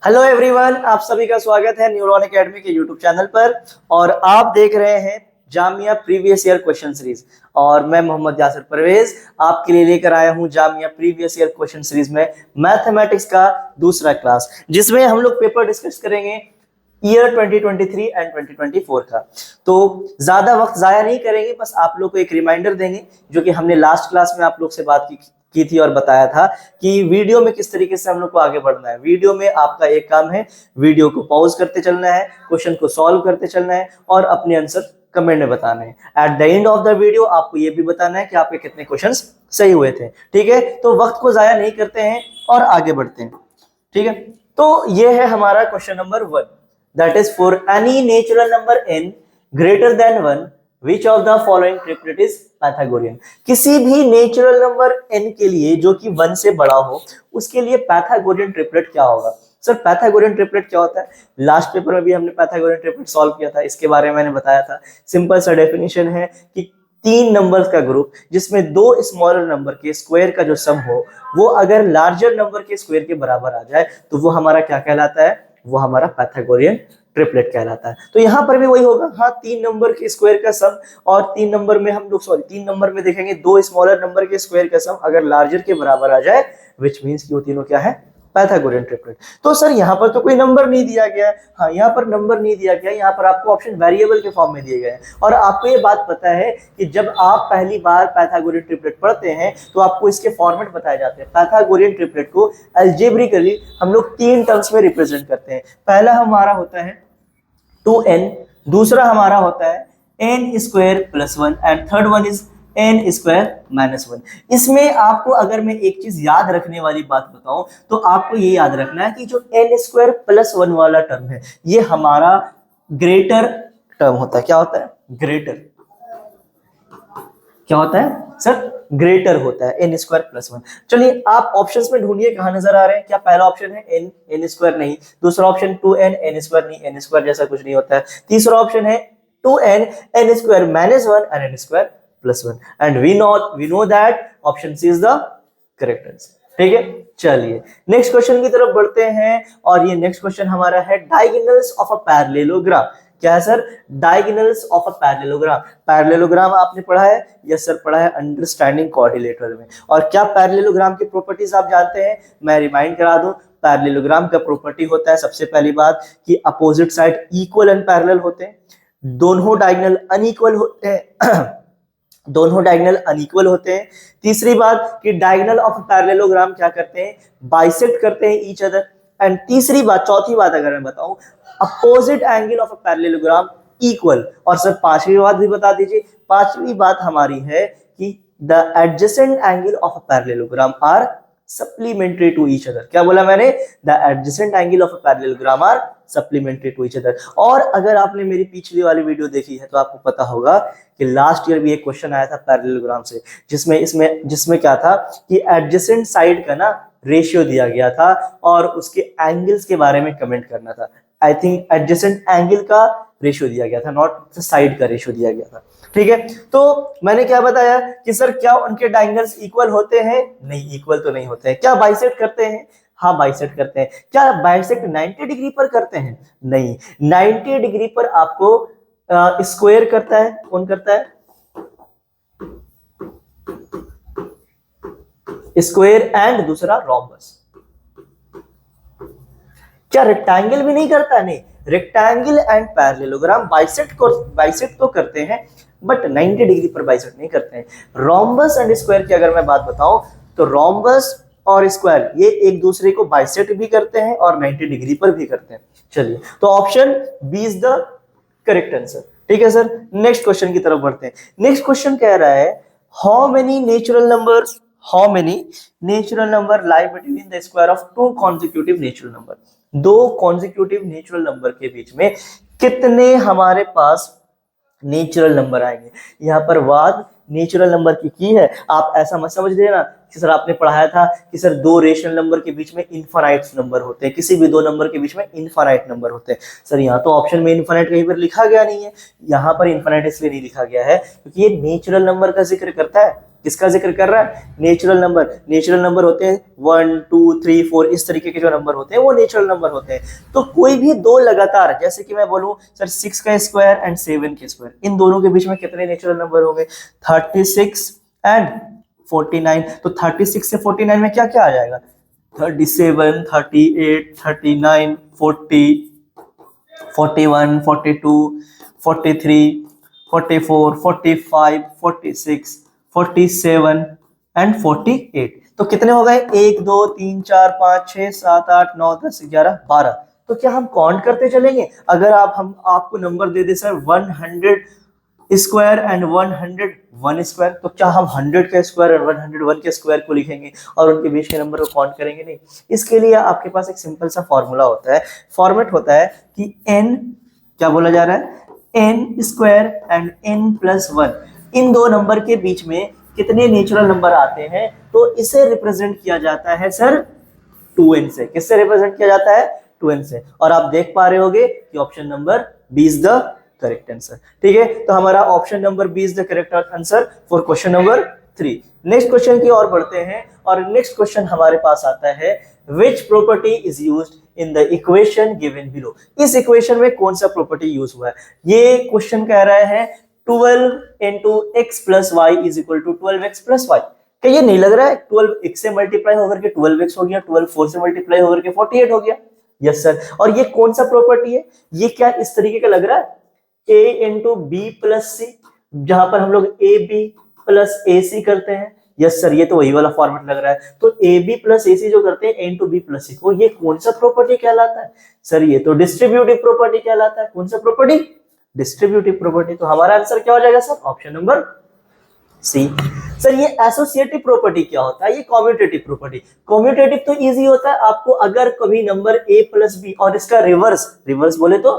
Hello everyone, आप सभी का स्वागत है न्यूरॉन एकेडमी के यूट्यूब चैनल पर। और आप देख रहे हैं Jamia previous year question series. और मैं मोहम्मद यासिर परवेज आपके लिए लेकर आया हूं Jamia previous year question series में मैथमेटिक्स का दूसरा क्लास, जिसमें हम लोग पेपर डिस्कस करेंगे ईयर 2023 एंड 2024 का। तो ज्यादा वक्त जाया नहीं करेंगे, बस आप लोग को एक रिमाइंडर देंगे जो कि हमने लास्ट क्लास में आप लोग से बात की थी और बताया था कि वीडियो में किस तरीके से हम लोग को आगे बढ़ना है। वीडियो में आपका एक काम है, वीडियो को पॉज करते चलना है, क्वेश्चन को सॉल्व करते चलना है और अपने आंसर कमेंट में बताने हैं। At the end of the video आपको ये भी बताना है कि आपके कितने क्वेश्चंस सही हुए थे। ठीक है, तो वक्त को जाया नहीं करते हैं और आगे बढ़ते हैं। ठीक है, तो ये है हमारा question number 1, that is for any natural number n greater than 1 which of the following triplet is Pythagorean। किसी भी नेचुरल नंबर n के लिए जो कि 1 से बड़ा हो, उसके लिए पैथागोरियन ट्रिपलेट क्या होगा। सर पैथागोरियन ट्रिपलेट क्या होता है? लास्ट पेपर में भी हमने पैथागोरियन ट्रिपलेट सॉल्व किया था, इसके बारे में मैंने बताया था। सिंपल सा डेफिनेशन है कि 3 नंबर्स का ग्रुप जिसमें 2 स्मॉलर नंबर के स्क्वायर का जो सम हो वो अगर लार्जर नंबर के स्क्वायर के बराबर आ जाए तो वो हमारा क्या कहलाता है? वो हमारा पैथागोरियन ट्रिपलेट कहलाता है। तो यहां पर भी वही होगा, हाँ 3 नंबर के स्क्वायर का सम और 3 नंबर में हम लोग 3 नंबर में देखेंगे 2 स्मॉलर नंबर के स्क्वायर का सम अगर लार्जर के बराबर आ जाए, विच मींस कि वो तीनों क्या है? Pythagorean triplet. तो सर यहाँ पर तो कोई नंबर नहीं दिया गया है। हाँ, यहाँ पर नंबर नहीं दिया गया, यहाँ पर आपको ऑप्शन वेरिएबल के फॉर्म में दिए गए हैं। और आपको ये बात पता है कि जब आप पहली बार पैथागोरियन ट्रिपलेट पढ़ते हैं तो आपको इसके फॉर्मेट बताए जाते हैं। पैथागोरियन ट्रिपलेट को अलजेब्रिकली हम लोग 3 टर्म्स में रिप्रेजेंट करते हैं। पहला हमारा होता है 2n, दूसरा हमारा होता है n square plus 1 and third one is n square minus 1। इसमें आपको अगर मैं एक चीज याद रखने वाली बात बताऊं तो आपको ये याद रखना है कि जो n स्क्वायर प्लस 1 वाला टर्म है ये हमारा ग्रेटर टर्म होता है। क्या होता है? ग्रेटर। क्या होता है सर? ग्रेटर होता है n स्क्वायर प्लस 1। चलिए आप ऑप्शंस में ढूंढिए कहां नजर आ रहे हैं। क्या पहला ऑप्शन है n स्क्वायर? नहीं। दूसरा ऑप्शन 2n n स्क्वायर? नहीं, n स्क्वायर जैसा कुछ नहीं होता है। तीसरा ऑप्शन है 2n n square minus 1 and n square plus 1 and we know that option C is the correct answer. ठीक है, चलिए नेक्स्ट क्वेश्चन की तरफ बढ़ते हैं और ये नेक्स्ट क्वेश्चन हमारा है डायगोनल्स ऑफ अ पैरेललोग्राम। क्या है sir? Diagonals of a parallelogram. Parallelogram आपने पढ़ा है? यस सर, पढ़ा है अंडरस्टैंडिंग कोऑर्डिनेटर में। और क्या पैरेललोग्राम की प्रॉपर्टीज आप जानते हैं? मैं रिमाइंड करा दूं, पैरेललोग्राम का प्रॉपर्टी होता है सबसे पहली बात कि opposite side equal and parallel होते हैं, दोनों डायगोनल अनइक्वल होते हैं दोनों डायगोनल अनइक्वल होते हैं। तीसरी बात कि डायगोनल ऑफ पैरेललोग्राम क्या करते हैं? बाइसेक्ट करते हैं ईच अदर। एंड तीसरी बात, चौथी बात अगर मैं बताऊं, opposite angle of a parallelogram equal. और सर पांचवी बात भी बता दीजिए। पांचवी बात हमारी है कि the adjacent angle of a parallelogram are supplementary to each other. क्या बोला मैंने? The adjacent angle of a parallelogram are supplementary to each other. और अगर आपने मेरी पिछली वाली वीडियो देखी है तो आपको पता होगा कि लास्ट ईयर भी एक क्वेश्चन आया था पैरेललोग्राम से, जिसमें क्या था कि एडजेसेंट साइड का ना रेशियो दिया गया था और उसके एंगल्स के बारे में कमेंट करना था। आई थिंक एडजेसेंट एंगल का रेशियो दिया गया था, नॉट साइड का रेशियो दिया गया था। ठीक है, तो मैंने क्या बताया कि सर क्या उनके डायगोनल्स इक्वल होते हैं? नहीं, इक्वल तो नहीं होते हैं। क्या बाइसेक्ट करते हैं? हाँ बाइसेक्ट करते हैं। क्या बाइसेक्ट 90 डिग्री पर करते हैं? नहीं, 90 डिग्री पर आपको स्क्वायर करता है। कौन करता है? स्क्वायर एंड दूसरा रोम्बस। क्या रेक्टेंगल भी नहीं करता? नहीं, रेक्टेंगल एंड पैरेललोग्राम बाइसेक्ट तो करते हैं बट 90 डिग्री पर बाइसेक्ट नहीं करते हैं। रोम्बस एंड स्क्वायर की अगर मैं बात बताऊं तो रोम्बस और स्क्वायर ये एक दूसरे को बाइसेक्ट भी करते हैं और 90 डिग्री पर भी करते हैं। चलिए, तो option B is the correct answer. ठीक है सर, नेक्स्ट क्वेश्चन की तरफ बढ़ते हैं। नेक्स्ट क्वेश्चन कह रहा है how many natural number lie between the square of 2 consecutive natural number. 2 consecutive natural number के बीच में कितने हमारे पास नेचुरल नंबर आएंगे। यहां पर बात नेचुरल नंबर की है। आप ऐसा मत समझ लेना कि सर आपने पढ़ाया था कि सर दो रेशनल नंबर के बीच में इनफाइनाइट नंबर होते हैं, किसी भी दो नंबर के बीच में इनफाइनाइट नंबर होते हैं। सर यहाँ तो ऑप्शन में इनफाइनाइट कहीं पर लिखा गया नहीं है, यहाँ पर इनफाइनाइट इसलिए नहीं लिखा गया है क्योंकि ये नेचुरल नंबर का जिक्र करता है। किसका जिक्र कर रहा है? Natural number. नेचुरल नंबर होते हैं 1 2 3 4, इस तरीके के जो नंबर होते हैं वो नेचुरल नंबर होते हैं। तो कोई भी दो लगातार, जैसे कि मैं बोलूं सर 6 का स्क्वायर एंड 7 के स्क्वायर, इन दोनों के बीच में कितने नेचुरल नंबर होंगे? 36 एंड 49। तो 36 से 49 में क्या क्या आ जाएगा? 37, 38, 39, 40, 41, 42, 43, 44, 45, 46, 47 एंड 48। तो कितने हो गए? 1 2 3 4 5 6 7 8 9 10 11 12। तो क्या हम काउंट करते चलेंगे? अगर हम आपको number they they sir 100 square and 101 square, तो क्या हम 100 का स्क्वायर और 101 के स्क्वायर को लिखेंगे और उनके बीच के नंबर को काउंट करेंगे? नहीं। इसके लिए आपके पास एक सिंपल सा फॉर्मूला होता है, फॉर्मेट होता है कि n, क्या बोला जा रहा है? n square and n plus 1, इन दो नंबर के बीच में कितने नेचुरल नंबर आते हैं, तो इसे रिप्रेजेंट किया जाता है सर 2n से। किससे रिप्रेजेंट किया जाता है? 2n से। और आप देख पा रहे होगे कि option number B is the correct answer. ठीक है, तो हमारा option number B is the correct answer for question number 3। Next question की ओर बढ़ते हैं और नेक्स्ट क्वेश्चन हमारे पास आता है, which property is used in the equation given below. इस इक्वेशन में कौन सा प्रॉपर्टी यूज हुआ है? ये क्वेश्चन कह रहा है 12 into x plus y is equal to 12x plus y। क्या ये नहीं लग रहा है 12 x से मल्टीप्लाई होकर के 12x हो गया, 12 4 से मल्टीप्लाई होकर के 48 हो गया? Yes sir. और ये कौन सा प्रॉपर्टी है? ये क्या इस तरीके का लग रहा है? a into b plus c, जहां पर हम लोग ab plus ac करते हैं। यस सर, ये तो वही वाला फॉर्मेट लग रहा है। तो ab plus ac जो करते हैं a into b plus c को, ये कौन सा प्रॉपर्टी कहलाता है? सर ये तो डिस्ट्रीब्यूटिव प्रॉपर्टी कहलाता है। कौन सा प्रॉपर्टी? Distributive property. तो हमारा आंसर क्या हो जाएगा sir? Option number C. Sir ये एसोसिएटिव प्रॉपर्टी क्या होता है? ये कॉम्यूटेटिव प्रॉपर्टी। कॉम्यूटेटिव तो इजी होता है, आपको अगर कभी नंबर a प्लस बी और इसका रिवर्स बोले तो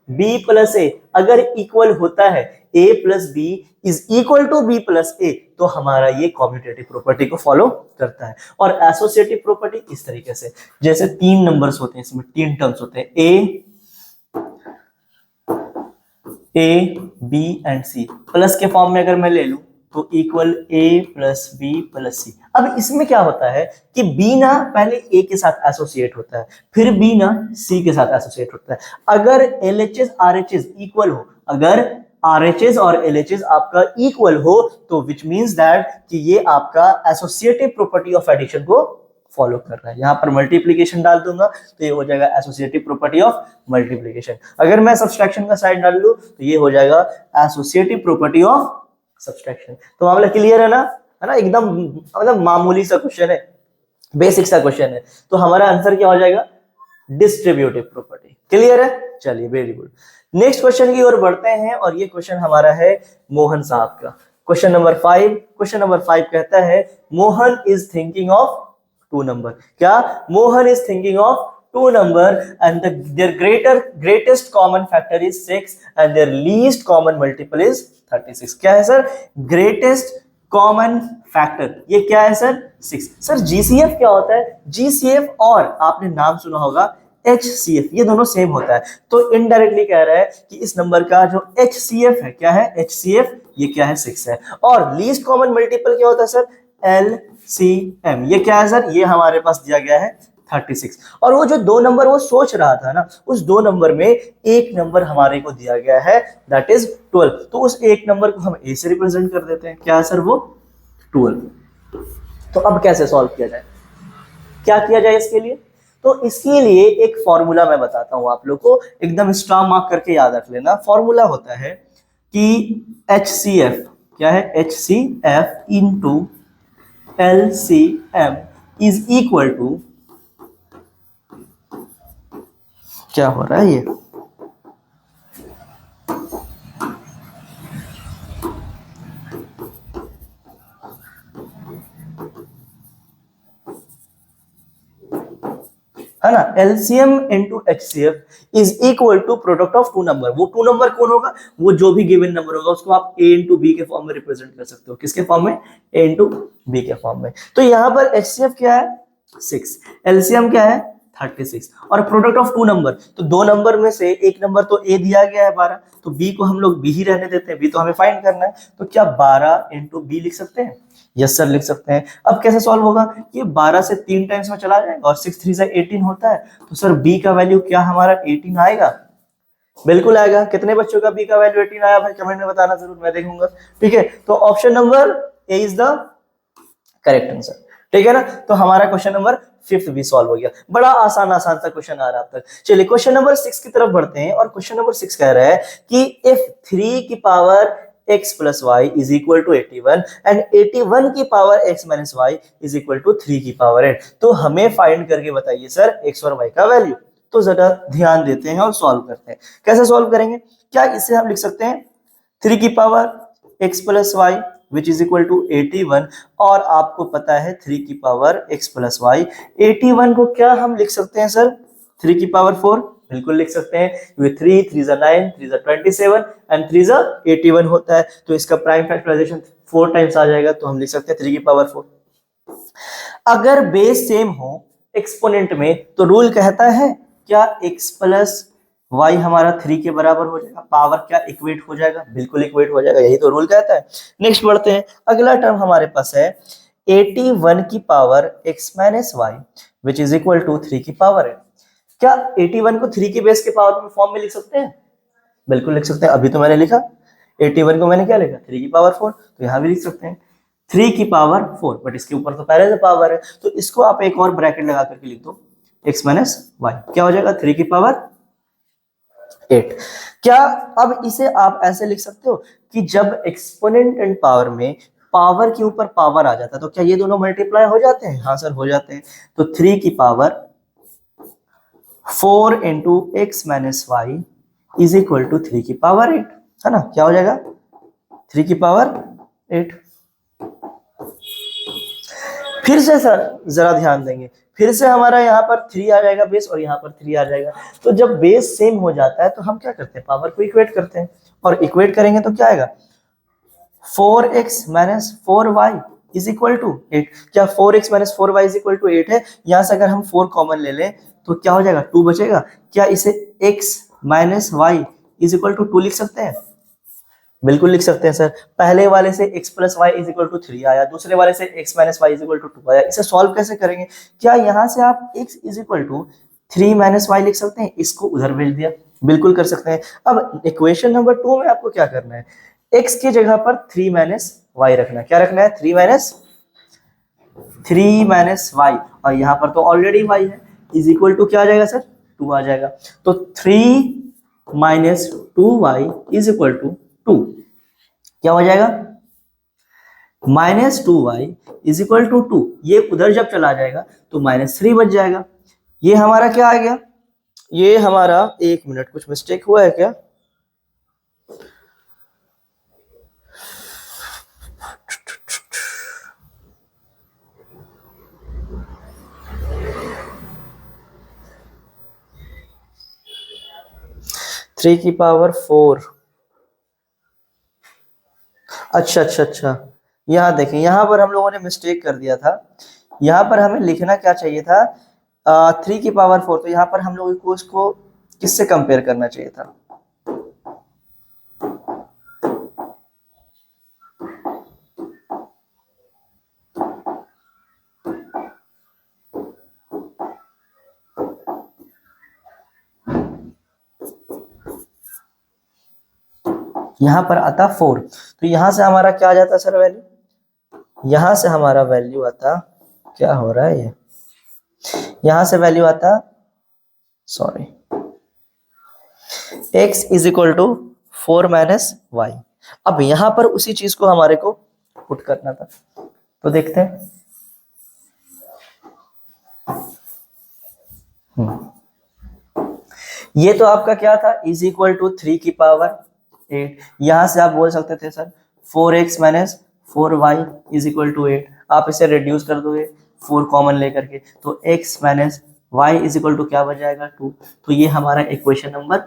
b प्लस ए अगर इक्वल होता है, a plus B is equal to b plus A, तो हमारा ये कॉम्यूटेटिव प्रॉपर्टी को फॉलो करता है। और एसोसिएटिव प्रॉपर्टी इस तरीके से, जैसे तीन नंबर्स होते हैं, इसमें तीन टर्म्स होते हैं a b and c, plus के फॉर्म में अगर मैं ले लूं तो equal a plus B plus C. अब इसमें क्या होता है कि b ना पहले a के साथ एसोसिएट होता है, फिर b ना c के साथ एसोसिएट होता है। अगर LHS RHS इक्वल हो, अगर RHS और LHS आपका इक्वल हो, तो विच मींस दैट कि ये आपका एसोसिएटिव प्रॉपर्टी ऑफ एडिशन को फॉलो कर रहा है। यहां पर मल्टीप्लिकेशन डाल दूंगा तो ये हो जाएगा एसोसिएटिव प्रॉपर्टी ऑफ मल्टीप्लिकेशन। अगर मैं सब्सट्रैक्शन का साइड डाल लूं तो ये हो जाएगा एसोसिएटिव प्रॉपर्टी ऑफ सब्सट्रैक्शन। तो मामला क्लियर है ना? है ना? एकदम मतलब मामूली सा क्वेश्चन है, बेसिक सा क्वेश्चन है। तो हमारा आंसर क्या हो जाएगा? Distributive property. क्लियर है? चलिए, वेरी गुड। नेक्स्ट क्वेश्चन की ओर बढ़ते हैं और ये क्वेश्चन हमारा है मोहन साहब का। Question number 5। क्वेश्चन नंबर 5 कहता है, Mohan is thinking of two number. क्या? Mohan is thinking of two number and their greatest common factor is 6 and their least common multiple is 36। क्या है सर? greatest common factor, ये क्या है सर? 6। सर GCF क्या होता है? GCF और आपने नाम सुना होगा HCF, ये दोनों सेम होता है। तो इनडायरेक्टली कह रहा है कि इस नंबर का जो HCF है, क्या है? HCF, ये क्या है? 6 है। और लीस्ट कॉमन मल्टीपल क्या होता है सर? LCM, ये क्या है सर? ये हमारे पास दिया गया है 36। और वो जो दो नंबर वो सोच रहा था ना, उस दो नंबर में एक नंबर हमारे को दिया गया है, दैट इज 12। तो उस एक नंबर को हम ए से रिप्रेजेंट कर देते हैं। क्या सर? वो 12। तो अब कैसे सॉल्व किया जाए? क्या किया जाए इसके लिए? तो इसके लिए एक फॉर्मूला मैं बताता हूं आप लोग को, एकदम स्टार मार्क करके याद रख लेना। फॉर्मूला होता है कि HCF, क्या है? HCF into LCM is equal to, क्या हो रहा है ये? है ना, LCM into HCF is equal to product of two number. वो टू नंबर कौन होगा, वो जो भी गिवन नंबर होगा उसको आप ए इंटू बी के फॉर्म में रिप्रेजेंट कर सकते हो। किसके फॉर्म में, ए इंटू बी के फॉर्म में। तो यहाँ पर एचसीएफ क्या है 6, एलसीएम क्या है 36 और प्रोडक्ट ऑफ टू नंबर, तो दो नंबर में से एक नंबर तो ए दिया गया है 12, तो बी को हम लोग बी ही रहने देते हैं, बी तो हमें फाइंड करना है। तो क्या 12 इंटू बी लिख सकते हैं, यस सर लिख सकते हैं। अब कैसे सॉल्व होगा, ये 12 से 3 टाइम्स में चला जाएगा और 6 3 से 18 होता है, तो सर बी का वैल्यू क्या हमारा 18 आएगा, बिल्कुल आएगा। कितने बच्चों का बी का वैल्यू 18 आया भाई कमेंट में बताना जरूर, मैं देखूंगा। ठीक है, तो option number A is the correct answer. ठीक है ना, तो हमारा क्वेश्चन नंबर 5 भी सॉल्व हो गया। बड़ा आसान आसान सा क्वेश्चन आ रहा है अब तक। चलिए क्वेश्चन नंबर 6 की तरफ बढ़ते हैं और क्वेश्चन नंबर 6 कह रहा है कि इफ 3 की power x plus y is equal to 81 and 81 की power x minus y is equal to 3 की पावर 8, तो हमें फाइंड करके बताइए सर x और y का वैल्यू। तो जरा ध्यान देते हैं और सॉल्व करते हैं। कैसे सॉल्व करेंगे, क्या इसे हम लिख सकते हैं 3 की power x plus y which is equal to 81, और आपको पता है 3 की पावर x प्लस वाई, 81 को क्या हम लिख सकते हैं सर 3 की पावर 4, बिल्कुल लिख सकते हैं, क्योंकि 3 3 जा 9 3 जा 27 एंड 3 जा 81 होता है, तो इसका प्राइम फैक्टराइजेशन 4 टाइम्स आ जाएगा, तो हम लिख सकते हैं 3 की पावर 4। अगर बेस सेम हो एक्सपोनेंट में तो रूल कहता है क्या x प्लस y हमारा 3 के बराबर हो जाएगा, पावर क्या इक्वेट हो जाएगा, बिल्कुल इक्वेट हो जाएगा, यही तो रूल कहता है। नेक्स्ट बढ़ते हैं, अगला टर्म हमारे पास है 81 की power x minus y which is equal to 3 की पावर 8। क्या 81 को 3 की बेस के पावर में फॉर्म में लिख सकते हैं, बिल्कुल लिख सकते हैं। अभी तो मैंने लिखा 81 को मैंने क्या लिखा 3 की पावर 4, तो यहाँ भी लिख सकते हैं 3 की पावर 4, बट इसके ऊपर तो पहले से पावर है, तो इसको आप एक और ब्रैकेट लगा करके लिख दो x माइनस वाई, क्या हो जाएगा 3 की पावर 8। क्या अब इसे आप ऐसे लिख सकते हो कि जब एक्सपोनेंट एंड पावर में पावर के ऊपर पावर आ जाता है तो क्या ये दोनों मल्टीप्लाई हो जाते हैं, हाँ सर हो जाते हैं। तो 3 की power 4 into x minus y is equal to 3 की पावर 8, है ना, क्या हो जाएगा 3 की पावर 8। फिर से सर जरा ध्यान देंगे, फिर से हमारा यहाँ पर 3 आ जाएगा बेस और यहाँ पर 3 आ जाएगा, तो जब बेस सेम हो जाता है तो हम क्या करते हैं पावर को इक्वेट करते हैं, और इक्वेट करेंगे तो क्या आएगा 4x minus 4y is equal to 8। क्या 4x minus 4y is equal to 8 है, यहाँ से अगर हम 4 कॉमन ले लें तो क्या हो जाएगा 2 बचेगा। क्या इसे x minus y is equal to 2 लिख सकते हैं, बिल्कुल लिख सकते हैं सर। पहले वाले से x plus y is equal to 3 आया, दूसरे वाले से x minus y is equal to 2 आया। इसे सॉल्व कैसे करेंगे, क्या यहाँ से आप x is equal to 3 minus y लिख सकते हैं, इसको उधर भेज दिया, बिल्कुल कर सकते हैं। अब इक्वेशन नंबर 2 में आपको क्या करना है, x की जगह पर 3 माइनस वाई रखना है, क्या रखना है 3 माइनस वाई, और यहाँ पर तो ऑलरेडी y है, इज इक्वल टू क्या आ जाएगा सर 2 आ जाएगा। तो 3 minus 2y is equal to 2, क्या हो जाएगा minus 2y is equal to 2, ये उधर जब चला जाएगा तो माइनस 3 बच जाएगा। ये हमारा क्या आ गया, ये हमारा 1 मिनट कुछ मिस्टेक हुआ है क्या, थ्री की पावर 4, अच्छा, यहाँ देखें, यहाँ पर हम लोगों ने मिस्टेक कर दिया था। यहाँ पर हमें लिखना क्या चाहिए था 3 की पावर 4, तो यहाँ पर हम लोगों को इसको किससे कंपेयर करना चाहिए था, यहाँ पर आता 4, तो यहाँ से हमारा क्या आ जाता सर वैल्यू, यहाँ से हमारा वैल्यू आता, क्या हो रहा है ये, यहाँ से वैल्यू आता sorry x is equal to 4 minus y. अब यहाँ पर उसी चीज को हमारे को पुट करना था, तो देखते हैं। ये तो आपका क्या था इज इक्वल टू 3 की पावर 8, यहां से आप बोल सकते थे sir 4x minus 4y is equal to 8, आप इसे रिड्यूस कर दोगे 4 कॉमन लेकर के, तो x minus y is equal to क्या बन जाएगा 2। तो ये हमारा इक्वेशन नंबर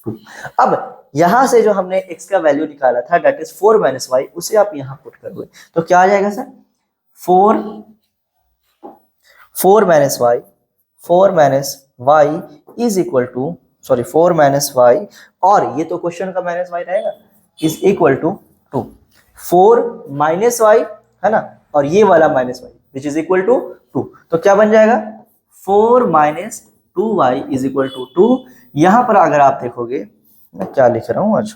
2। अब यहां से जो हमने x का वैल्यू निकाला था दैट इज 4 माइनस वाई, उसे आप यहां पुट करोगे तो क्या आ जाएगा sir 4 minus y, 4 minus y is equal to, sorry 4 minus y, और ये तो क्वेश्चन का माइनस वाई रहेगा, is equal to 2। 4 minus y है ना, और ये वाला minus y which is equal to 2। तो क्या बन जाएगा 4 minus 2y is equal to 2। यहां पर अगर आप देखोगे मैं क्या लिख रहा हूं आज,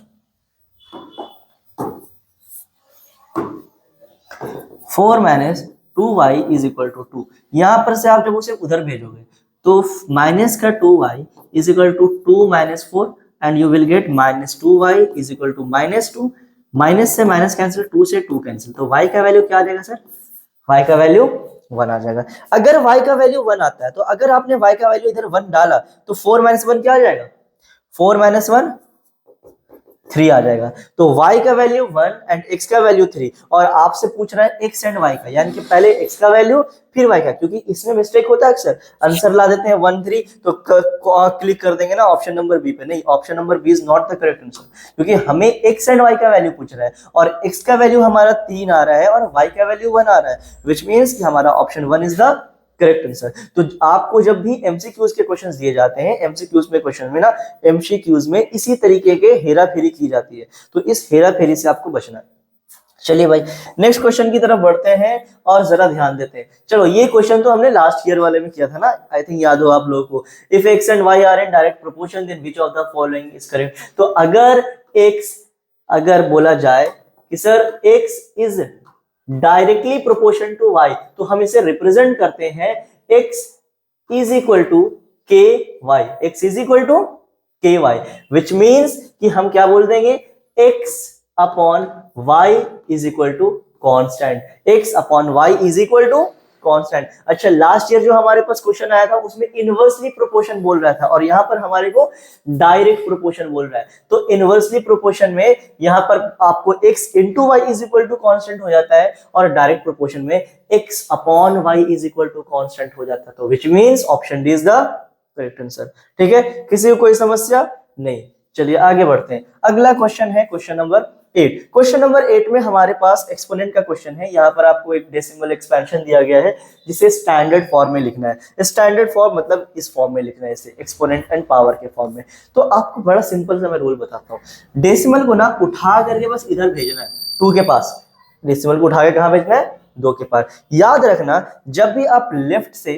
4 minus 2y is equal to 2। यहां पर से आप जब उसे उधर भेजोगे तो माइनस का 2y is equal to 2 minus 4 and you will get minus 2y is equal to minus 2। Minus से माइनस कैंसिल, 2 से 2 कैंसिल, तो y का वैल्यू क्या आ जाएगा सर, y का वैल्यू 1 आ जाएगा। अगर y का वैल्यू 1 आता है तो अगर आपने y का वैल्यू इधर 1 डाला तो 4 माइनस 1 क्या आ जाएगा, 4 माइनस 1 3 आ जाएगा। तो y का वैल्यू 1 एंड x का वैल्यू 3, और आपसे पूछ रहा है x एंड y का, यानी कि पहले x का वैल्यू फिर y का, क्योंकि इसमें मिस्टेक होता है अक्सर, आंसर ला देते हैं 1 3 तो क्लिक कर देंगे ना ऑप्शन नंबर बी पे। नहीं, option number B is not the correct answer, क्योंकि हमें x एंड y का वैल्यू पूछ रहा है और x का वैल्यू हमारा 3 आ रहा है और y का वैल्यू 1 आ रहा है, विच मीन्स कि हमारा option 1 is the correct answer. तो आपको जब भी एमसीक्यूज के क्वेश्चंस दिए जाते हैं, एमसीक्यूज में क्वेश्चन में ना, एमसीक्यूज में इसी तरीके के हेरा फेरी की जाती है, तो इस हेरा फेरी से आपको बचना है। चलिए भाई नेक्स्ट क्वेश्चन की तरफ बढ़ते हैं और जरा ध्यान देते हैं। चलो ये क्वेश्चन तो हमने लास्ट ईयर वाले में किया था ना, आई थिंक याद हो आप लोगों को। If x and y are in direct proportion then which of the following is correct. तो अगर बोला जाए कि sir x is directly proportion to y, तो हम इसे रिप्रेजेंट करते हैं x is equal to k y, x is equal to k y, which means कि हम क्या बोल देंगे x upon y is equal to constant, x upon y is equal to constant. अच्छा लास्ट ईयर जो हमारे पास क्वेश्चन आया था उसमें इनवर्सली प्रोपोर्शन बोल रहा था और यहाँ पर हमारे को डायरेक्ट प्रोपोर्शन बोल रहा है। तो इनवर्सली प्रोपोर्शन में यहाँ पर आपको x into y is equal to constant हो जाता है और डायरेक्ट प्रोपोर्शन में x upon y is equal to constant हो जाता है। तो which means option D is the correct answer. ठीक है, किसी को कोई समस्या नहीं। चलिए आगे बढ़ते हैं। अगला क्वेश्चन है क्वेश्चन नंबर 8। क्वेश्चन नंबर 8 में हमारे पास एक्सपोनेंट का क्वेश्चन है। यहाँ पर आपको एक डेसिमल एक्सपेंशन दिया गया है जिसे स्टैंडर्ड फॉर्म में लिखना है। स्टैंडर्ड फॉर्म मतलब इस फॉर्म में लिखना है, इसे एक्सपोनेंट एंड पावर के फॉर्म में। तो आपको बड़ा सिंपल सा मैं रूल बताता हूँ। डेसिमल को ना उठा करके बस इधर भेजना है 2 के पास। डेसिमल को उठा के कहाँ भेजना है 2 के पास। याद रखना जब भी आप लेफ्ट से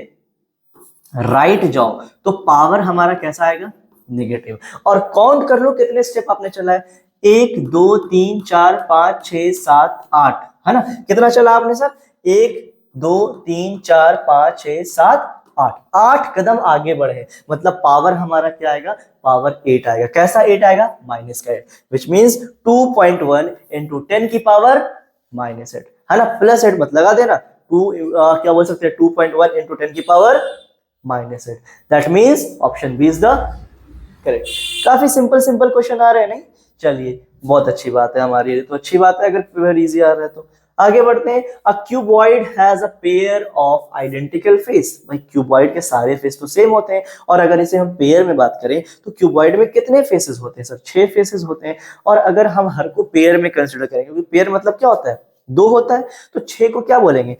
राइट जाओ तो पावर हमारा कैसा आएगा नेगेटिव। और काउंट कर लो कितने स्टेप आपने चला है, 1 2 3 4 5 6 7 8 है ना। कितना चला आपने सर 1 2 3 4 5 6 7 8, 8 कदम आगे बढ़े, मतलब पावर हमारा क्या आएगा पावर 8 आएगा। कैसा 8 आएगा माइनस का 8, विच मीन्स 2.1 इंटू 10 की पावर माइनस 8 है ना। प्लस 8 मत लगा देना, क्या बोल सकते हैं 2.1 इंटू 10 की power minus 8। That means option B is the correct. काफी सिंपल सिंपल क्वेश्चन आ रहे हैं नहीं। चलिए बहुत अच्छी बात है, हमारी लिए तो अच्छी बात है अगर पेपर इजी आ रहा है तो। आगे बढ़ते हैं। A cuboid has a pair of identical face. भाई क्यूबॉइड के सारे फेस तो सेम होते हैं और अगर इसे हम पेयर में बात करें तो क्यूबॉइड में कितने फेसेस होते हैं सर 6 फेसेस होते हैं। और अगर हम हर को पेयर में कंसिडर करें, क्योंकि पेयर मतलब क्या होता है 2 होता है, तो 6 को क्या बोलेंगे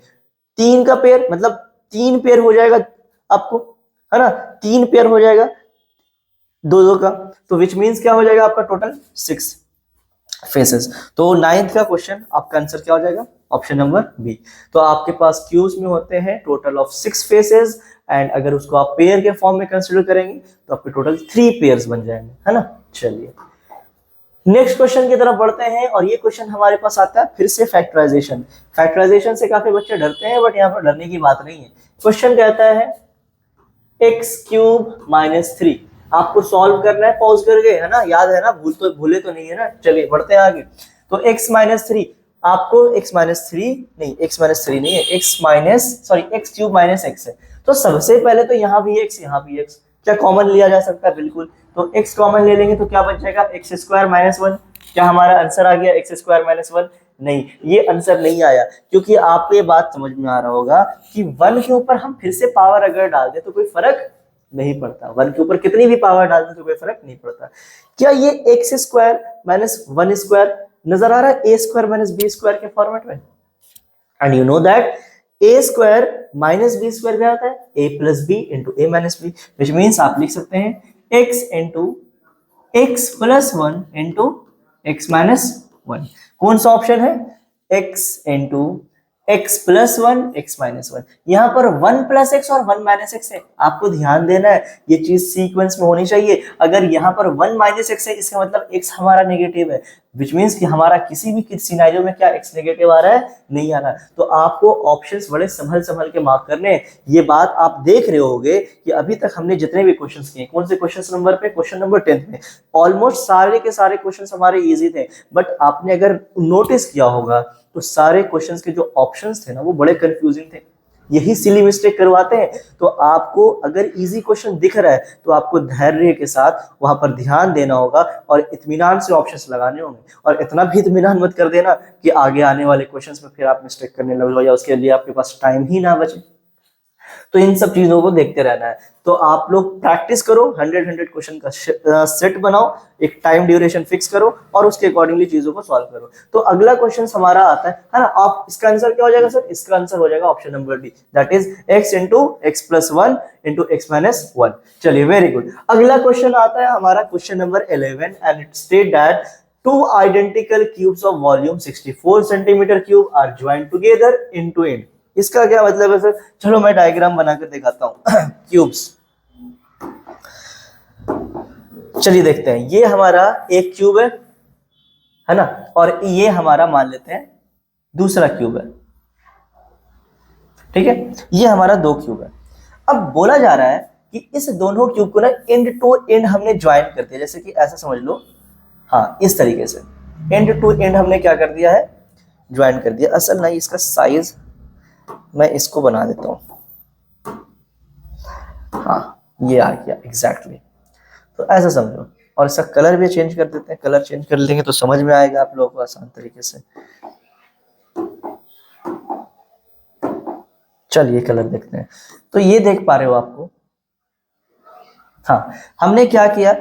3 का पेयर, मतलब 3 पेयर हो जाएगा आपको है ना, 3 पेयर हो जाएगा 2 का, तो विच मीन्स क्या हो जाएगा आपका टोटल 6 फेसेस। तो 9th का क्वेश्चन आपका आंसर क्या हो जाएगा ऑप्शन नंबर बी। तो आपके पास क्यूज में होते हैं टोटल ऑफ 6 फेसेस एंड अगर उसको आप पेयर के फॉर्म में कंसिडर करेंगे तो आपके टोटल 3 पेयर्स बन जाएंगे है ना। चलिए नेक्स्ट क्वेश्चन की तरफ बढ़ते हैं और ये क्वेश्चन हमारे पास आता है फिर से फैक्टराइजेशन। फैक्टराइजेशन से काफी बच्चे डरते हैं बट यहाँ पर डरने की बात नहीं है। क्वेश्चन कहता है x³ - 3 आपको सॉल्व करना है पॉज करके है ना, याद है ना, भूले तो नहीं है ना। चलिए बढ़ते हैं आगे। तो x-3 आपको x-3 नहीं, x-3 नहीं है, x³ - x है। तो सबसे पहले तो यहाँ भी x यहाँ भी x, क्या कॉमन लिया जा सकता है बिल्कुल। तो x कॉमन ले लेंगे तो क्या बच जाएगा x² - 1। क्या हमारा आंसर आ गया x² - 1। नहीं, ये आंसर नहीं आया, क्योंकि आपको ये बात समझ में आ रहा होगा कि 1 के ऊपर हम फिर से पावर अगर डाल दें तो कोई फर्क नहीं पड़ता। 1 के ऊपर कितनी भी पावर डाल दें तो कोई फर्क नहीं पड़ता। क्या ये एक्स स्क्वायर माइनस 1 स्क्वायर नजर आ रहा है A square minus B square के फॉर्मेट में? And you know that A square minus B square क्या होता है? A plus B into A minus B, which means आप लिख सकते हैं X into X plus 1 into x minus 1। कौन सा ऑप्शन है? X into X plus 1 X minus 1। यहाँ पर 1 प्लस एक्स और 1 माइनस एक्स है, आपको ध्यान देना है, ये चीज सीक्वेंस में होनी चाहिए। अगर यहाँ पर 1 माइनस एक्स है, इसका मतलब एक्स हमारा नेगेटिव है, विच मीन्स कि हमारा किसी भी सिनेरियो में क्या एक्स नेगेटिव आ रहा है? नहीं आ रहा। तो आपको ऑप्शंस बड़े संभल संभल के मार्क करने हैं। ये बात आप देख रहे होगे कि अभी तक हमने जितने भी क्वेश्चंस किए, कौन से क्वेश्चन नंबर पे? क्वेश्चन नंबर 10 में ऑलमोस्ट सारे के सारे क्वेश्चंस हमारे इजी थे, बट आपने अगर नोटिस किया होगा तो सारे क्वेश्चंस के जो ऑप्शंस थे ना वो बड़े कंफ्यूजिंग थे, यही सिली मिस्टेक करवाते हैं। तो आपको अगर इजी क्वेश्चन दिख रहा है तो आपको धैर्य के साथ वहां पर ध्यान देना होगा और इत्मीनान से ऑप्शंस लगाने होंगे। और इतना भी इत्मीनान मत कर देना कि आगे आने वाले क्वेश्चंस में फिर आप मिस्टेक करने लग जाओ या उसके लिए आपके पास टाइम ही ना बचे। तो इन सब चीजों को देखते रहना है। तो आप लोग प्रैक्टिस करो, 100 क्वेश्चन का सेट बनाओ, एक टाइम ड्यूरेशन फिक्स करो और उसके अकॉर्डिंगली चीजों को सॉल्व करो। तो अगला क्वेश्चन हमारा आता है ना, आप इसका आंसर क्या हो जाएगा सर? इसका आंसर हो जाएगा option number D, that is x into X plus 1 into x minus 1। चलिए, वेरी गुड। अगला क्वेश्चन आता है हमारा question number 11 and it state that two identical cubes of volume 64 centimeter cube are joined together into end। इसका क्या मतलब है sir? चलो मैं डायग्राम बनाकर दिखाता हूं। क्यूब्स, चलिए देखते हैं। ये हमारा एक क्यूब है ना, और ये हमारा मान लेते हैं दूसरा क्यूब है, ठीक है। ये हमारा 2 क्यूब है। अब बोला जा रहा है कि इस दोनों क्यूब को ना एंड टू एंड हमने ज्वाइन कर दिया, जैसे कि ऐसा समझ लो, हाँ इस तरीके से एंड टू एंड हमने क्या कर दिया है? ज्वाइन कर दिया। असल नहीं, इसका साइज मैं इसको बना देता हूं, हाँ ये आ गया एग्जैक्टली। तो ऐसा समझो, और इसका कलर भी चेंज कर देते हैं। कलर चेंज कर लेंगे तो समझ में आएगा आप लोगों को आसान तरीके से। चलिए कलर देखते हैं। तो ये देख पा रहे हो आपको, हाँ हमने क्या किया?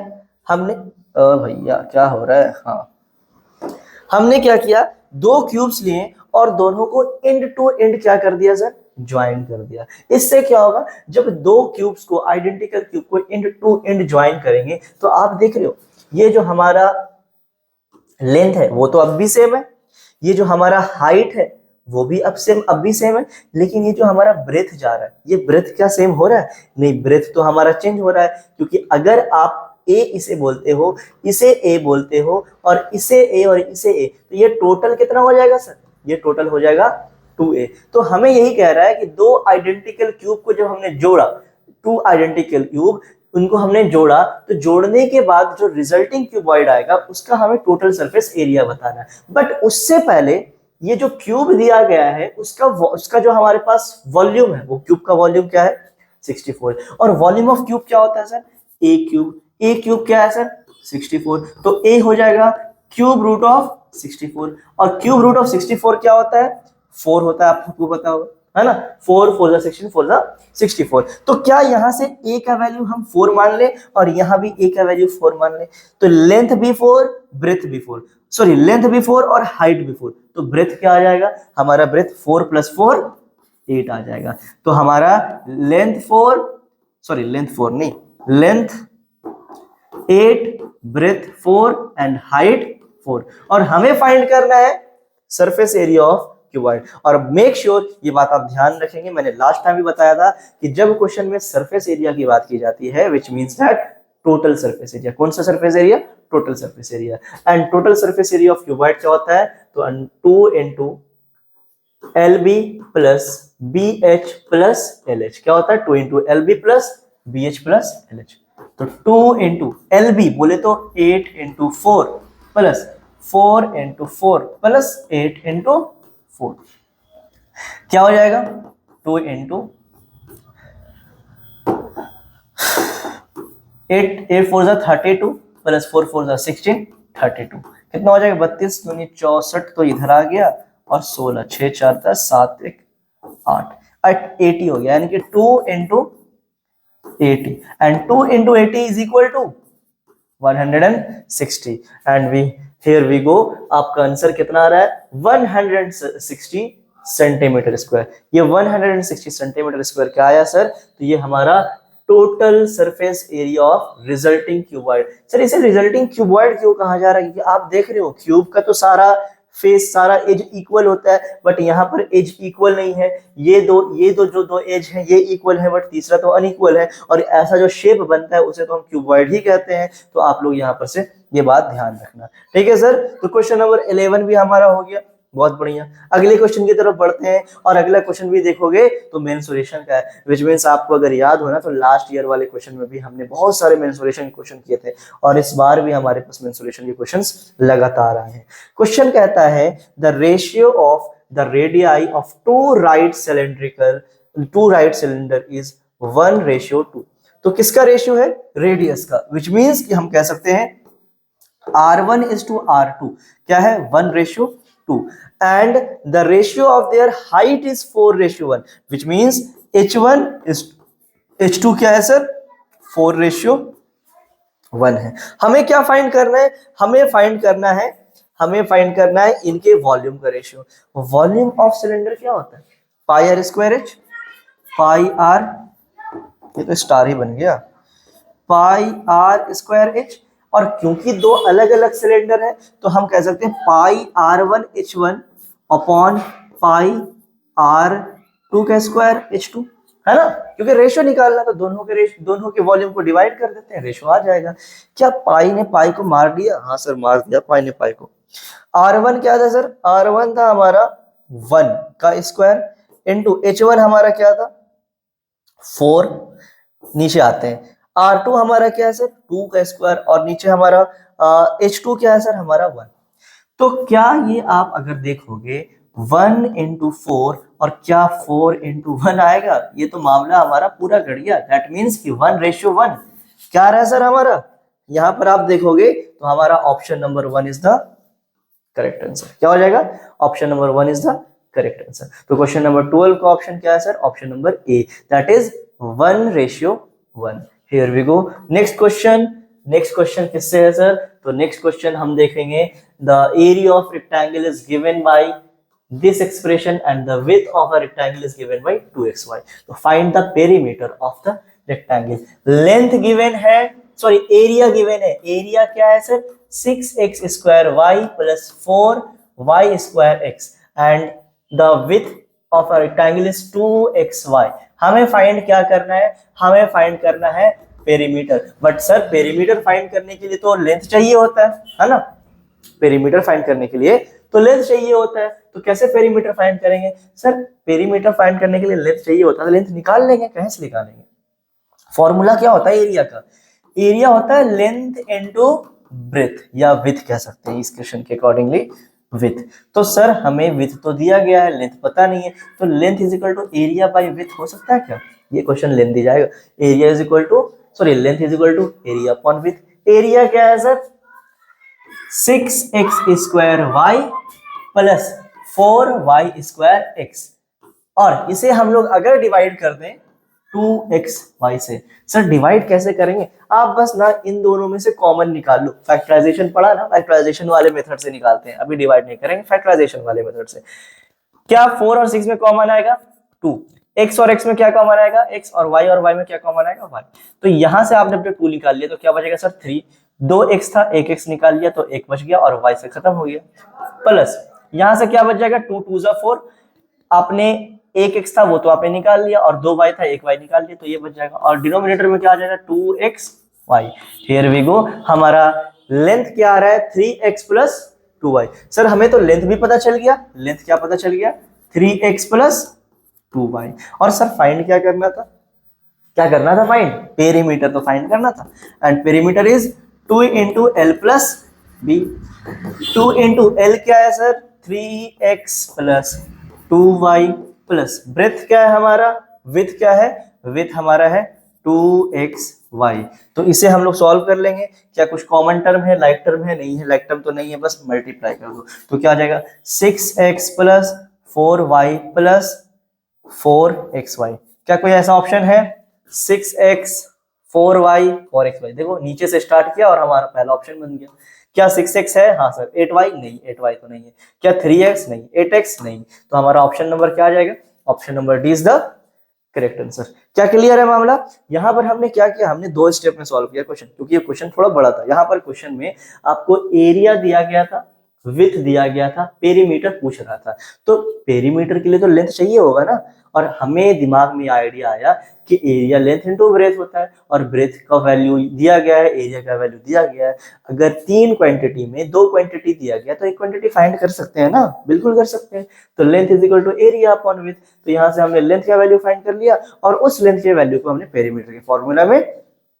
हमने भैया क्या हो रहा है, हाँ हमने क्या किया? 2 क्यूब्स लिए और दोनों को एंड टू एंड क्या कर दिया सर? ज्वाइन कर दिया। इससे क्या होगा? जब 2 क्यूब्स को, आइडेंटिकल क्यूब को एंड टू एंड ज्वाइन करेंगे तो आप देख रहे हो ये जो हमारा लेंथ है वो तो अब भी सेम है, ये जो हमारा हाइट है वो भी अब भी सेम है, लेकिन ये जो हमारा ब्रेथ जा रहा है, ये ब्रेथ क्या सेम हो रहा है? नहीं, ब्रेथ तो हमारा चेंज हो रहा है, क्योंकि अगर आप ए इसे बोलते हो, इसे ए बोलते हो और इसे ए और इसे ए, तो ये टोटल कितना हो जाएगा सर? ये टोटल हो जाएगा 2a। तो हमें यही कह रहा है कि 2 आइडेंटिकल क्यूब को जब हमने जोड़ा, 2 आइडेंटिकल क्यूब उनको हमने जोड़ा, तो जोड़ने के बाद जो रिजल्टिंग क्यूबॉइड आएगा उसका हमें टोटल सरफेस एरिया बताना है। बट उससे पहले ये जो क्यूब दिया गया है उसका जो हमारे पास वॉल्यूम है, वो क्यूब का वॉल्यूम क्या है? 64। और वॉल्यूम ऑफ क्यूब क्या होता है सर? ए क्यूब। ए क्यूब क्या है सर? 64। तो ए हो जाएगा क्यूब रूट ऑफ 64, और क्यूब रूट ऑफ 64 क्या होता है? 4 होता है, आपको पता होगा, है ना। 4 4 जा 16, 4 जा 64। तो क्या यहां से a का वैल्यू हम 4 मान ले और यहां भी a का वैल्यू 4 मान ले? तो लेंथ भी 4, ब्रेथ भी 4, सॉरी लेंथ भी 4 और हाइट भी 4, तो ब्रेथ क्या आ जाएगा? हमारा ब्रेथ 4 + 4 8 आ जाएगा। तो हमारा लेंथ 4, सॉरी लेंथ 4 नहीं, लेंथ 8, ब्रेथ 4 एंड हाइट 4। और हमें फाइंड करना है सरफेस एरिया ऑफ क्यूबॉइड। और मेक श्योर ये बात आप ध्यान रखेंगे, मैंने लास्ट टाइम भी बताया था कि जब क्वेश्चन में सरफेस एरिया की बात की जाती है, which means that total surface area. कौन सा surface area? Total surface area. And total surface area of cuboid क्या होता है? तो 2 into LB plus BH plus LH क्या होता है? 2 into LB plus BH plus LH। तो 2 into LB बोले तो 8 into 4 plus 4 into 4 plus 8 into 4 क्या हो जाएगा? 2 into 8 4 जा 32 प्लस 4 4 जा 16 32। कितना हो जाएगा 32 दूनी 64 तो इधर आ गया और 16 6 4 10 7 1 8 80 हो गया, यानी कि 2 into 80 and 2 into 80 is equal to 160 and here we go, आपका आंसर कितना आ रहा है 160 सेंटीमीटर स्क्वायर। ये 160 सेंटीमीटर स्क्वायर क्या आया सर? तो ये हमारा total surface area of resulting cuboid. Sir इसे रिजल्टिंग क्यूबॉइड क्यों कहा जा रहा है? क्योंकि आप देख रहे हो क्यूब का तो सारा फेस सारा एज इक्वल होता है, बट यहाँ पर एज इक्वल नहीं है। ये दो जो दो एज हैं ये इक्वल है, बट तीसरा तो अनइक्वल है, और ऐसा जो शेप बनता है उसे तो हम क्यूबॉइड ही कहते हैं। तो आप लोग यहाँ पर से ये बात ध्यान रखना, ठीक है सर। तो क्वेश्चन नंबर 11 भी हमारा हो गया, बहुत बढ़िया। अगले क्वेश्चन की तरफ बढ़ते हैं, और अगला क्वेश्चन भी देखोगे तो मेंसुरेशन का है, विच मींस आपको अगर याद हो ना तो लास्ट ईयर वाले क्वेश्चन में भी हमने बहुत सारे मेंसुरेशन के क्वेश्चन किए थे, और इस बार भी हमारे पास मेंसुरेशन के क्वेश्चंस लगातार आए हैं। क्वेश्चन कहता है the ratio of the radii of two right cylinder is 1:2। तो किसका रेशियो है? रेडियस का, विच मींस कि हम कह सकते हैं R1 is to R2 क्या है 1:2 and the ratio of their height is 4:1 which means H1 is H2 क्या है सर? 4:1 है। हमें क्या फाइंड करना है? हमें फाइंड करना है इनके वॉल्यूम का रेशियो। वॉल्यूम ऑफ सिलेंडर क्या होता है? Pi R square H, pi R, ये तो स्टार ही बन गया, पाई आर स्क्वायर एच। और क्योंकि दो अलग अलग सिलेंडर है तो हम कह सकते हैं पाई R1 H1 upon pi R2 का स्क्वायर H2, है ना? क्योंकि रेशियो निकालना तो दोनों के वॉल्यूम को डिवाइड कर देते हैं, रेशियो आ जाएगा। क्या पाई ने पाई को मार दिया? हाँ सर मार दिया पाई ने पाई को। R1 क्या था सर? R1 था हमारा 1 का स्क्वायर इंटू H1 हमारा क्या था 4। नीचे आते हैं, R2 हमारा क्या है सर? 2 का स्क्वायर, और नीचे हमारा H2 क्या है सर? हमारा 1। तो क्या ये आप अगर देखोगे 1 into 4 और क्या 4 into 1 आएगा? ये तो मामला हमारा पूरा गड़ गया। दैट मीन्स कि 1:1 क्या रहा है सर हमारा? यहां पर आप देखोगे तो हमारा option number 1 is the correct answer. क्या हो जाएगा? Option number 1 is the correct answer. तो क्वेश्चन नंबर 12 का ऑप्शन क्या है sir? Option number A, that is 1:1। Here we go. Next question किससे है सर? तो नेक्स्ट क्वेश्चन हम देखेंगे the area of rectangle is given by this expression and the width of a rectangle is given by 2xy. तो find the perimeter of the rectangle. Length given है, sorry area given है। Area क्या है sir? 6x square y plus 4y square x and the width of a rectangle is 2xy. हमें find क्या करना है? हमें फाइंड करना है perimeter. But sir perimeter find करने के लिए तो लेंथ चाहिए होता है ना? पेरीमीटर फाइंड करने के लिए तो लेंथ चाहिए होता है, तो कैसे पेरीमीटर फाइंड करेंगे? सर पेरीमीटर फाइंड करने के लिए लेंथ चाहिए होता है, तो लेंथ निकाल लेंगे। कहीं से निकालेंगे? फॉर्मूला क्या होता है एरिया का? एरिया होता है लेंथ इनटू ब्रेथ, या विड्थ कह सकते हैं इस क्वेश्चन के अकॉर्डिंगली, विड्थ। तो सर हमें विड्थ तो दिया गया है, लेंथ पता नहीं है, तो length is equal to area by width हो सकता है क्या? ये क्वेश्चन लेंथ दी जाएगा। Area is equal to length is equal to area upon width. Area क्या है sir? 6x square y plus 4y square x, और इसे हम लोग अगर डिवाइड कर दें 2xy से। सर डिवाइड कैसे करेंगे? आप बस ना इन दोनों में से कॉमन निकाल लो। फैक्टराइजेशन पढ़ा ना, फैक्टराइजेशन वाले मेथड से निकालते हैं, अभी डिवाइड नहीं करेंगे, फैक्टराइजेशन वाले मेथड से। क्या 4 और 6 में कॉमन आएगा? 2। x और x में क्या कॉमन आएगा? x, और y में क्या कॉमन आएगा? y। तो यहां से आपने अपने 2 निकाल लिया तो क्या बचेगा सर? 3। 2x था, 1x निकाल लिया तो 1 बच गया और y से खत्म हो गया। प्लस यहां से क्या बच जाएगा? 2 2 जा 4, आपने 1x था वो तो आपने निकाल लिया, और 2y था 1y निकाल लिया, तो ये बच जाएगा। और डिनोमिनेटर में क्या आ जाएगा? 2xy। हियर वी गो, हमारा लेंथ क्या आ रहा है? 3x plus 2y। सर हमें तो लेंथ भी पता चल गया, लेंथ क्या पता चल गया? 3x plus 2y। और सर फाइंड क्या करना था? फाइंड पेरीमीटर तो फाइंड करना था, and perimeter is 2 into l plus b। 2 into l क्या है sir? 3x plus 2y plus breadth क्या है हमारा? विड्थ क्या है? विड्थ हमारा है 2x वाई। तो इसे हम लोग सॉल्व कर लेंगे। क्या कुछ कॉमन टर्म है, लाइक टर्म है? नहीं है, लाइक टर्म तो नहीं है, बस मल्टीप्लाई कर दो। तो क्या आ जाएगा 6x plus 4y plus 4xy। क्या कोई ऐसा ऑप्शन है? 6x 4y 4xy। देखो नीचे से स्टार्ट किया और हमारा पहला ऑप्शन बन गया। क्या 6x है? हाँ सर। 8y नहीं, 8y तो नहीं है। क्या 3x? नहीं। 8x नहीं। तो हमारा ऑप्शन नंबर क्या आ जाएगा? Option number D is the correct answer. क्या क्लियर है मामला? यहाँ पर हमने क्या किया, हमने 2 स्टेप में सॉल्व किया क्वेश्चन, क्योंकि ये क्वेश्चन थोड़ा बड़ा था। यहाँ पर क्वेश्चन में आपको एरिया दिया गया था, विड्थ दिया गया था, पेरीमीटर पूछ रहा था। तो पेरीमीटर के लिए तो लेंथ चाहिए होगा ना, और हमें दिमाग में आइडिया आया कि एरिया लेंथ इनटू ब्रेथ होता है, और ब्रेथ का वैल्यू दिया गया है, एरिया का वैल्यू दिया गया है। अगर 3 क्वांटिटी में 2 क्वांटिटी दिया गया तो एक क्वांटिटी फाइंड कर सकते हैं ना, बिल्कुल कर सकते हैं। तो length is equal to area upon width. तो यहाँ से हमने लेंथ का वैल्यू फाइंड कर लिया और उस लेंथ के वैल्यू को हमने पेरीमीटर के फॉर्मूला में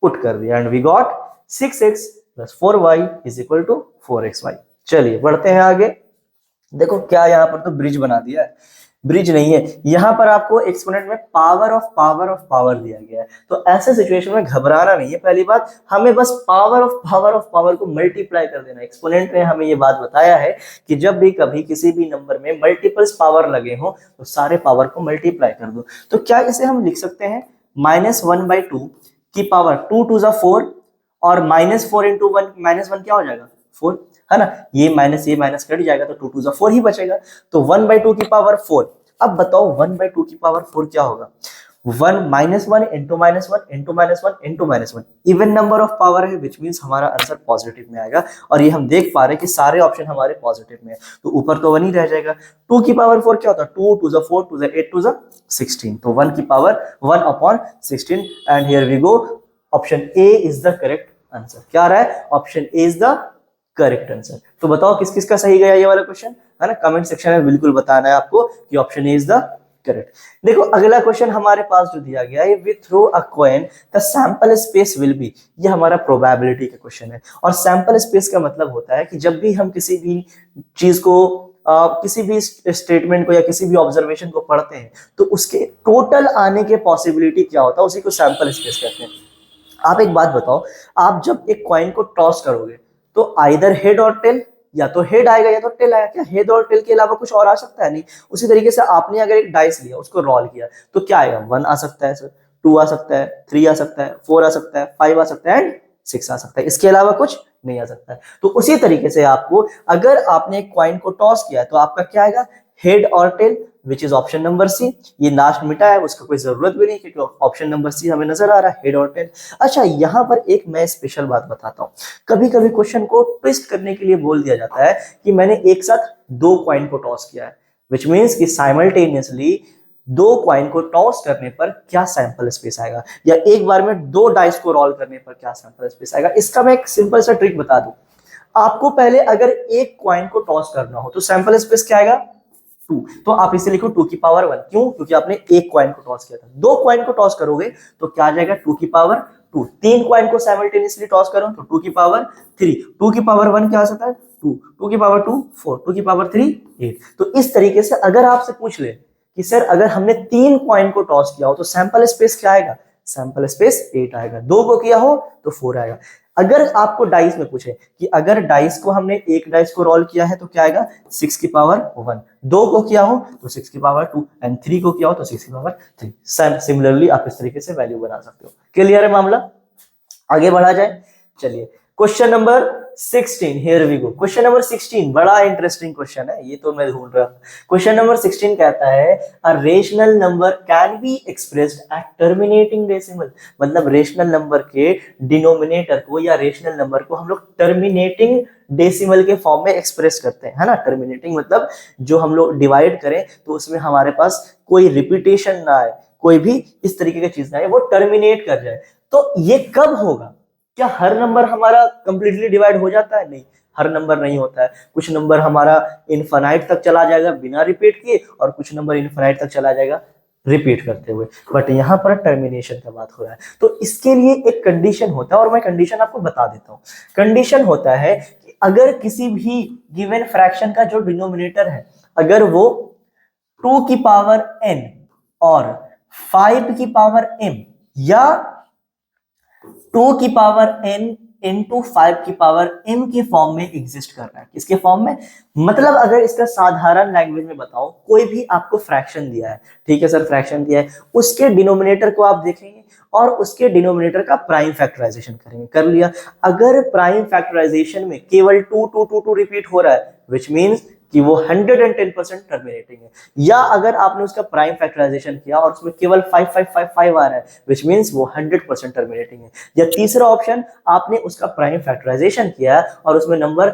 पुट कर दिया, and we got 6x plus 4y is equal to 4xy। चलिए बढ़ते हैं आगे। देखो क्या यहाँ पर तो ब्रिज बना दिया है, ब्रिज नहीं है, यहाँ पर आपको एक्सपोनेंट में पावर ऑफ पावर दिया गया है। तो ऐसे सिचुएशन में घबराना नहीं है। पहली बात, हमें बस पावर ऑफ पावर को मल्टीप्लाई कर देना। एक्सपोनेंट में हमें ये बात बताया है कि जब भी कभी किसी भी नंबर में मल्टीपल्स पावर लगे हो तो सारे पावर को मल्टीप्लाई कर दो। तो क्या इसे हम लिख सकते हैं -1/2 की पावर 2 टू ज़ा 4, और -4 इंटू 1, -1 क्या हो जाएगा 4, है ना। ये माइनस कट जाएगा तो 2 टू ज़ा 4 ही बचेगा। तो 1/2 की पावर 4। अब बताओ 1/2 की पावर 4 क्या होगा? 1 -1 into -1 into -1 into -1 even number of power है, विच मीन्स हमारा आंसर पॉजिटिव में आएगा। और ये हम देख पा रहे हैं कि सारे ऑप्शन हमारे पॉजिटिव में है, तो ऊपर तो 1 ही रह जाएगा। 2 की पावर 4 क्या होता है? 2 टू ज़ा 4 टू ज़ा 8 टू ज़ा 16। तो 1 की power 1/16, and here we go, option A is the correct answer. क्या आ रहा है? Option A is the correct answer. तो बताओ किस किस का सही गया ये वाला क्वेश्चन, है ना। कमेंट सेक्शन में बिल्कुल बताना है आपको कि option A is the correct. देखो अगला क्वेश्चन हमारे पास जो दिया गया है, we throw a coin the sample space will be. ये हमारा प्रोबेबिलिटी का क्वेश्चन है, और सैंपल स्पेस का मतलब होता है कि जब भी हम किसी भी चीज को किसी भी स्टेटमेंट को या किसी भी ऑब्जर्वेशन को पढ़ते हैं तो उसके टोटल आने के पॉसिबिलिटी क्या होता है, उसी को सैंपल स्पेस कहते हैं। आप एक बात बताओ, आप जब एक कॉइन को टॉस करोगे तो आइदर हेड और टेल, या तो हेड आएगा या तो टेल आएगा। क्या हेड और टेल के अलावा कुछ और आ सकता है? नहीं। उसी तरीके से आपने अगर एक डाइस लिया, उसको रोल किया, तो क्या आएगा? 1 आ सकता है सर, 2 आ सकता है, 3 आ सकता है, 4 आ सकता है, 5 आ सकता है, एंड 6 आ सकता है। इसके अलावा कुछ नहीं आ सकता है। तो उसी तरीके से आपको, अगर आपने एक कॉइन को टॉस किया तो आपका क्या आएगा? हेड और tail, which is option number C. ये लास्ट मिटा है, उसका कोई जरूरत भी नहीं, क्योंकि ऑप्शन नंबर सी हमें नजर आ रहा है, हेड और टेल। अच्छा, यहाँ पर एक मैं स्पेशल बात बताता हूँ। कभी कभी क्वेश्चन को ट्विस्ट करने के लिए बोल दिया जाता है कि मैंने एक साथ 2 कॉइन को टॉस किया है, विच मीन्स कि साइमल्टेनियसली 2 कॉइन को टॉस करने पर क्या सैंपल स्पेस आएगा, या एक बार में 2 डाइस को रोल करने पर क्या सैंपल स्पेस आएगा। इसका मैं एक सिंपल सा ट्रिक बता दूं। आपको पहले अगर एक कॉइन को टॉस करना हो तो सैंपल स्पेस क्या आएगा? 2। तो आप इसे लिखो 2 की पावर 1। क्यों? क्योंकि आपने एक कॉइन को टॉस किया था। 2 कॉइन को टॉस करोगे तो क्या आ जाएगा? 2 की पावर 2। 3 कॉइन को साइमल्टेनियसली टॉस करो तो 2 की पावर 3। 2 की पावर 1 क्या आ सकता है? 2। 2 की पावर 2 4। 2 की पावर 3 8। तो इस तरीके से अगर आपसे पूछ ले कि सर अगर हमने 3 कॉइन को टॉस किया हो तो सैंपल स्पेस क्या आएगा? सैंपल स्पेस 8 आएगा। 2 को किया हो तो 4 आएगा। अगर आपको डाइस में पूछे कि अगर डाइस को हमने एक डाइस को रोल किया है तो क्या आएगा? 6 की पावर 1। 2 को किया हो तो 6 की पावर 2, एंड 3 को किया हो तो 6 की पावर 3। सिमिलरली आप इस तरीके से वैल्यू बना सकते हो। क्लियर है मामला? आगे बढ़ा जाए। चलिए question number 16, here we go. Question number 16 बड़ा इंटरेस्टिंग क्वेश्चन है, ये तो मैं ढूंढ रहा हूँ। क्वेश्चन नंबर 16 कहता है a rational number can be expressed at terminating decimal. मतलब रेशनल नंबर के डिनोमिनेटर को या रेशनल नंबर को हम लोग टर्मिनेटिंग डेसिमल के फॉर्म में एक्सप्रेस करते हैं, है ना। टर्मिनेटिंग मतलब जो हम लोग डिवाइड करें तो उसमें हमारे पास कोई रिपीटेशन ना आए, कोई भी इस तरीके की चीज ना आए, वो टर्मिनेट कर जाए। तो ये कब होगा? क्या हर नंबर हमारा कंप्लीटली डिवाइड हो जाता है? नहीं, हर नंबर नहीं होता है। कुछ नंबर हमारा इनफाइनाइट तक चला जाएगा बिना रिपीट किए, और कुछ नंबर इनफाइनाइट तक चला जाएगा रिपीट करते हुए। बट यहाँ पर टर्मिनेशन का बात हो रहा है, तो इसके लिए एक कंडीशन होता है, और मैं कंडीशन आपको बता देता हूँ। कंडीशन होता है कि अगर किसी भी गिवन फ्रैक्शन का जो डिनोमिनेटर है, अगर वो 2 की पावर n और 5 की पावर m या टू की पावर n इंटू 5 की पावर m की फॉर्म में एग्जिस्ट कर रहा है। किसके फॉर्म में? मतलब अगर इसका साधारण लैंग्वेज में बताऊं, कोई भी आपको फ्रैक्शन दिया है, ठीक है सर, फ्रैक्शन दिया है, उसके डिनोमिनेटर को आप देखेंगे और उसके डिनोमिनेटर का प्राइम फैक्टराइजेशन करेंगे। कर लिया। अगर प्राइम फैक्टराइजेशन में केवल 2 2 2 2 रिपीट हो रहा है, विच मीन्स कि वो 110% टर्मिनेटिंग है। या अगर आपने उसका प्राइम फैक्टराइजेशन किया और उसमें केवल 5555 आ रहा है, विच मीन्स वो 100% टर्मिनेटिंग है। या तीसरा ऑप्शन, आपने उसका प्राइम फैक्टराइजेशन किया और उसमें नंबर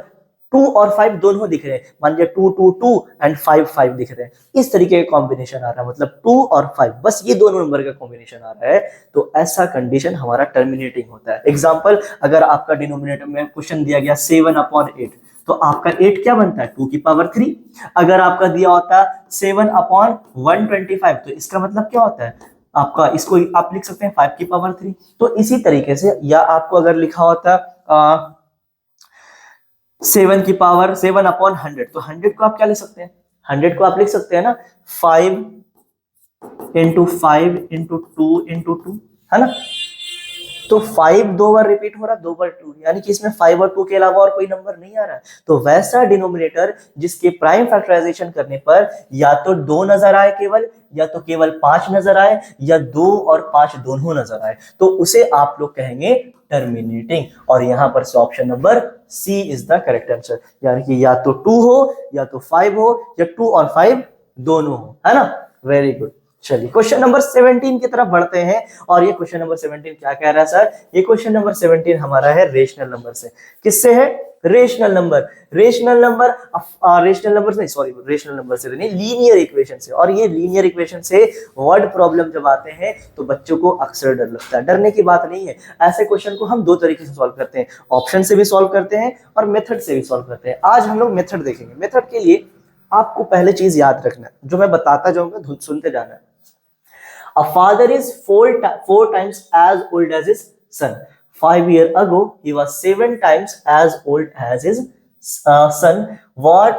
2 और 5 दोनों दिख रहे हैं, मान लिया 2 2 2 एंड 5 5 दिख रहे हैं, इस तरीके का कॉम्बिनेशन आ रहा है, मतलब 2 और 5, बस ये दोनों नंबर का कॉम्बिनेशन आ रहा है, तो ऐसा कंडीशन हमारा टर्मिनेटिंग होता है। एग्जांपल, अगर आपका डिनोमिनेटर में क्वेश्चन दिया गया 7/8, तो आपका 8 क्या बनता है? 2 की पावर 3। अगर आपका दिया होता 7/125, तो इसका मतलब क्या होता है आपका? इसको आप लिख सकते हैं 5 की पावर 3। तो इसी तरीके से, या आपको अगर लिखा होता 7/100, तो 100 को आप क्या लिख सकते हैं? 100 को आप लिख सकते हैं ना 5 × 5 × 2 × 2, है ना? तो 5 दो बार रिपीट हो रहा है, 2 बार 2, यानी कि इसमें 5 और 2 के अलावा और कोई नंबर नहीं आ रहा है। तो वैसा डिनोमिनेटर जिसके प्राइम फैक्टराइजेशन करने पर या तो 2 नजर आए केवल, या तो केवल 5 नजर आए, या 2 और 5 दोनों नजर आए, तो उसे आप लोग कहेंगे टर्मिनेटिंग। और यहां पर से option number C is the correct answer, यानी कि या तो 2 हो, या तो 5 हो, या 2 और 5 दोनों हो, है ना? Very good. चलिए क्वेश्चन नंबर 17 की तरफ बढ़ते हैं। और ये क्वेश्चन नंबर 17 क्या कह रहा है सर? ये क्वेश्चन नंबर 17 हमारा है रेशनल नंबर से। किससे है? Rational number. Rational number, rational number नहीं, सॉरी, रेशनल नंबर से नहीं, लीनियर इक्वेशन से। और ये लीनियर इक्वेशन से वर्ड प्रॉब्लम जब आते हैं तो बच्चों को अक्सर डर लगता है। डरने की बात नहीं है, ऐसे क्वेश्चन को हम दो तरीके से सॉल्व करते हैं, ऑप्शन से भी सॉल्व करते हैं और मेथड से भी सॉल्व करते हैं। आज हम लोग मेथड देखेंगे। मेथड के लिए आपको पहले चीज याद रखना है, जो मैं बताता जाऊंगा सुनते जाना है। A father is four times as old as his son. 5 years ago, he was 7 times as old as his son. What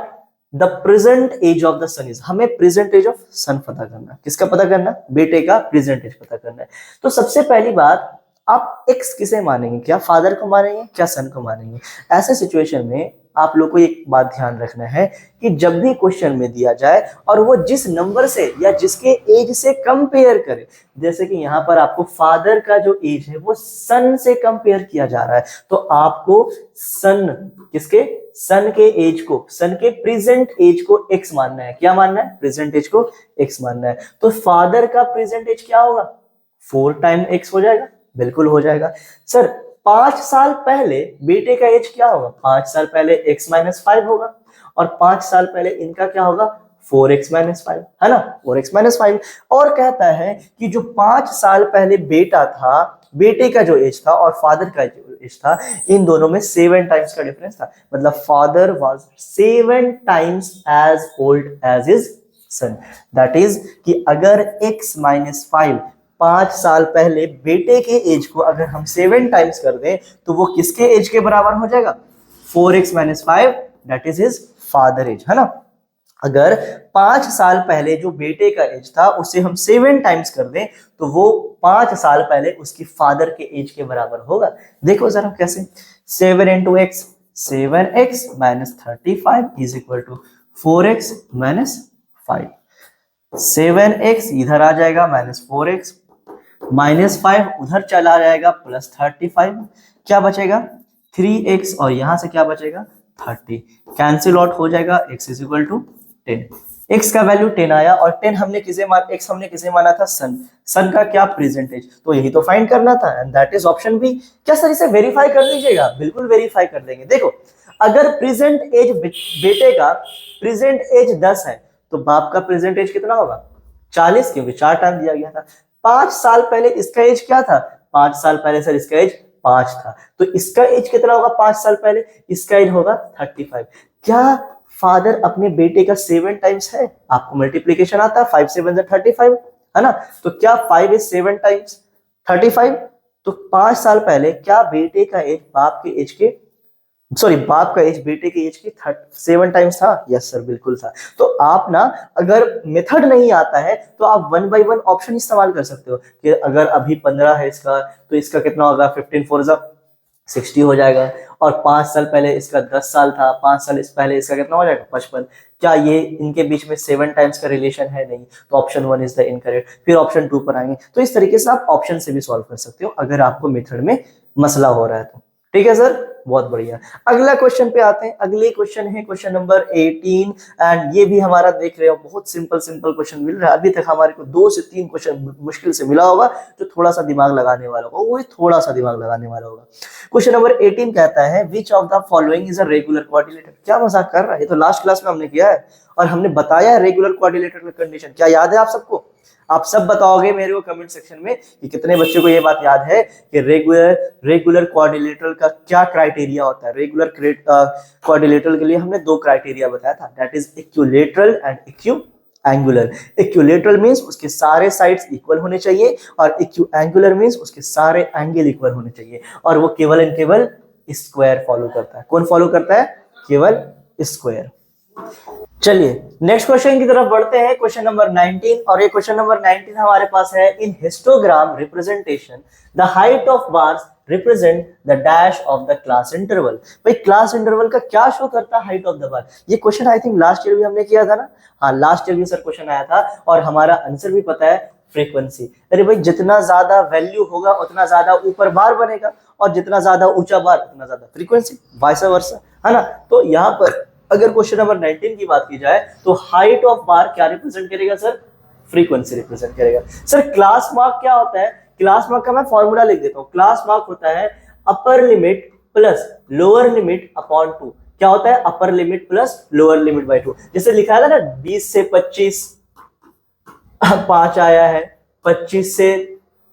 the present age of the son is? हमें present age of son पता करना है। किसका पता करना? बेटे का present age पता करना है। तो सबसे पहली बात, आप x किसे मानेंगे? क्या फादर को मानेंगे, क्या सन को मानेंगे? ऐसे सिचुएशन में आप लोग को एक बात ध्यान रखना है कि जब भी क्वेश्चन में दिया जाए और वो जिस नंबर से या जिसके एज से कंपेयर करे, जैसे कि यहाँ पर आपको फादर का जो एज है वो सन से कंपेयर किया जा रहा है, तो आपको सन, किसके? सन के एज को, सन के प्रेजेंट एज को एक्स मानना है। क्या मानना है? प्रेजेंट एज को एक्स मानना है। तो फादर का प्रेजेंट एज क्या होगा? 4 टाइम एक्स हो जाएगा। बिल्कुल हो जाएगा। सर 5 साल पहले बेटे का एज क्या होगा? 5 साल पहले x - 5 होगा, और 5 साल पहले इनका क्या होगा? 4x - 5, है ना? 4x - 5। और कहता है कि जो 5 साल पहले बेटा था, बेटे का जो एज था और फादर का जो एज था, इन दोनों में 7 टाइम्स का डिफरेंस था। मतलब father was 7 times as old as his son. That is कि अगर x - 5 5 साल पहले बेटे के एज को अगर हम 7 टाइम्स कर दें, तो वो किसके एज के बराबर हो जाएगा? 4x - 5, that is his father age, है ना? अगर 5 साल पहले जो बेटे का एज था उसे हम 7 टाइम्स कर दें, तो वो 5 साल पहले उसकी फादर के एज के बराबर होगा। देखो जरा कैसे, 7 × x, 7x - 35 is equal to 4x - 5। 7x इधर आ जाएगा -4x, -5 उधर चला जाएगा +35, क्या बचेगा? 3x, और यहां से क्या बचेगा? 30। कैंसिल आउट हो जाएगा, x is equal to 10। x का वैल्यू 10 आया, और 10 हमने किसे माना था? सन। सन का क्या? Present age. तो यही तो फाइंड करना था, and that is option B. क्या सर इसे वेरीफाई कर लीजिएगा? बिल्कुल वेरीफाई कर देंगे। देखो, अगर प्रेजेंट एज बेटे का प्रेजेंट एज 10 है, तो बाप का प्रेजेंट एज कितना होगा? 40, क्योंकि 4 टाइम दिया गया था। 5 साल पहले इसका एज क्या था? 5 साल पहले सर इसका एज 5 था, तो इसका एज कितना होगा? 5 साल पहले इसका एज होगा 35। क्या फादर अपने बेटे का 7 टाइम्स है? आपको मल्टीप्लीकेशन आता है, 5 7 35, है ना? तो क्या 5 इज 7 टाइम्स 35? तो 5 साल पहले क्या बेटे का एज बाप के एज के सॉरी, बाप का एज बेटे की एज की 7 टाइम्स था। यस सर, बिल्कुल था। तो आप ना, अगर मेथड नहीं आता है तो आप 1 बाय 1 ऑप्शन इस्तेमाल कर सकते हो कि अगर अभी 15 है इसका, तो इसका कितना होगा, 15 4 60 हो जाएगा। और 5 साल पहले इसका 10 साल था, 5 साल इस पहले इसका कितना हो जाएगा, 55। क्या ये इनके बीच में 7 टाइम्स का रिलेशन है? नहीं, तो ऑप्शन 1 इज द इनकरेक्ट। फिर ऑप्शन 2 पर आएंगे। तो इस तरीके से आप ऑप्शन से भी सॉल्व कर सकते हो अगर आपको मेथड में मसला हो रहा है तो। ठीक है सर, बहुत बढ़िया। अगला क्वेश्चन पे आते हैं। अगले क्वेश्चन है क्वेश्चन नंबर 18 एंड ये भी हमारा देख रहे हो बहुत सिंपल सिंपल क्वेश्चन मिल रहा है। अभी तक हमारे को 2 से 3 क्वेश्चन मुश्किल से मिला होगा जो थोड़ा सा दिमाग लगाने वाला होगा, वो थोड़ा सा दिमाग लगाने वाला होगा। क्वेश्चन नंबर 18 कहता है which of the following is a regular quadrilateral. क्या मजाक कर रहा है, ये तो लास्ट क्लास में हमने किया है और हमने बताया है रेगुलर क्वाड्रिलेटर का कंडीशन। क्या याद है आप सबको? आप सब बताओगे मेरे को कमेंट सेक्शन में कि कितने बच्चों को ये बात याद है कि रेगुलर क्वाड्रिलेटरल का क्या क्राइटेरिया होता है। रेगुलर क्वाड्रिलेटरल के लिए हमने 2 क्राइटेरिया बताया था, that is equilateral and equiangular. Equilateral means उसके सारे साइड्स इक्वल होने चाहिए और इक्विएंगुलर मींस उसके सारे एंगल इक्वल होने चाहिए, और वो केवल एंड केवल स्क्वायर फॉलो करता है। कौन फॉलो करता है? केवल स्क्वायर। चलिए नेक्स्ट क्वेश्चन की तरफ बढ़ते हैं, क्वेश्चन नंबर 19। और ये क्वेश्चन नंबर 19 हमारे पास है, in histogram representation the height of bars represent the dash of the class interval. भाई क्लास इंटरवल का क्या शो करता है हाइट ऑफ द बार? ये question I think last year भी हमने किया था ना। हाँ, लास्ट ईयर भी सर क्वेश्चन आया था और हमारा आंसर भी पता है, फ्रीक्वेंसी। अरे भाई जितना ज्यादा वैल्यू होगा उतना ज्यादा ऊपर बार बनेगा और जितना ज्यादा ऊंचा बार उतना ज्यादा फ्रीक्वेंसी, वाइस वर्सा, है ना। तो यहाँ पर अगर क्वेश्चन नंबर 19 की बात की जाए तो हाइट ऑफ बार क्या रिप्रेजेंट करेगा सर? फ्रीक्वेंसी रिप्रेजेंट करेगा। सर क्लास मार्क क्या होता है? क्लास मार्क का मैं फॉर्मूला लिख देता हूँ। क्लास मार्क होता है upper limit plus lower limit upon 2। क्या होता है? Upper limit plus lower limit by 2। जैसे लिखा है ना 20 से 25 5 आया है, 25 से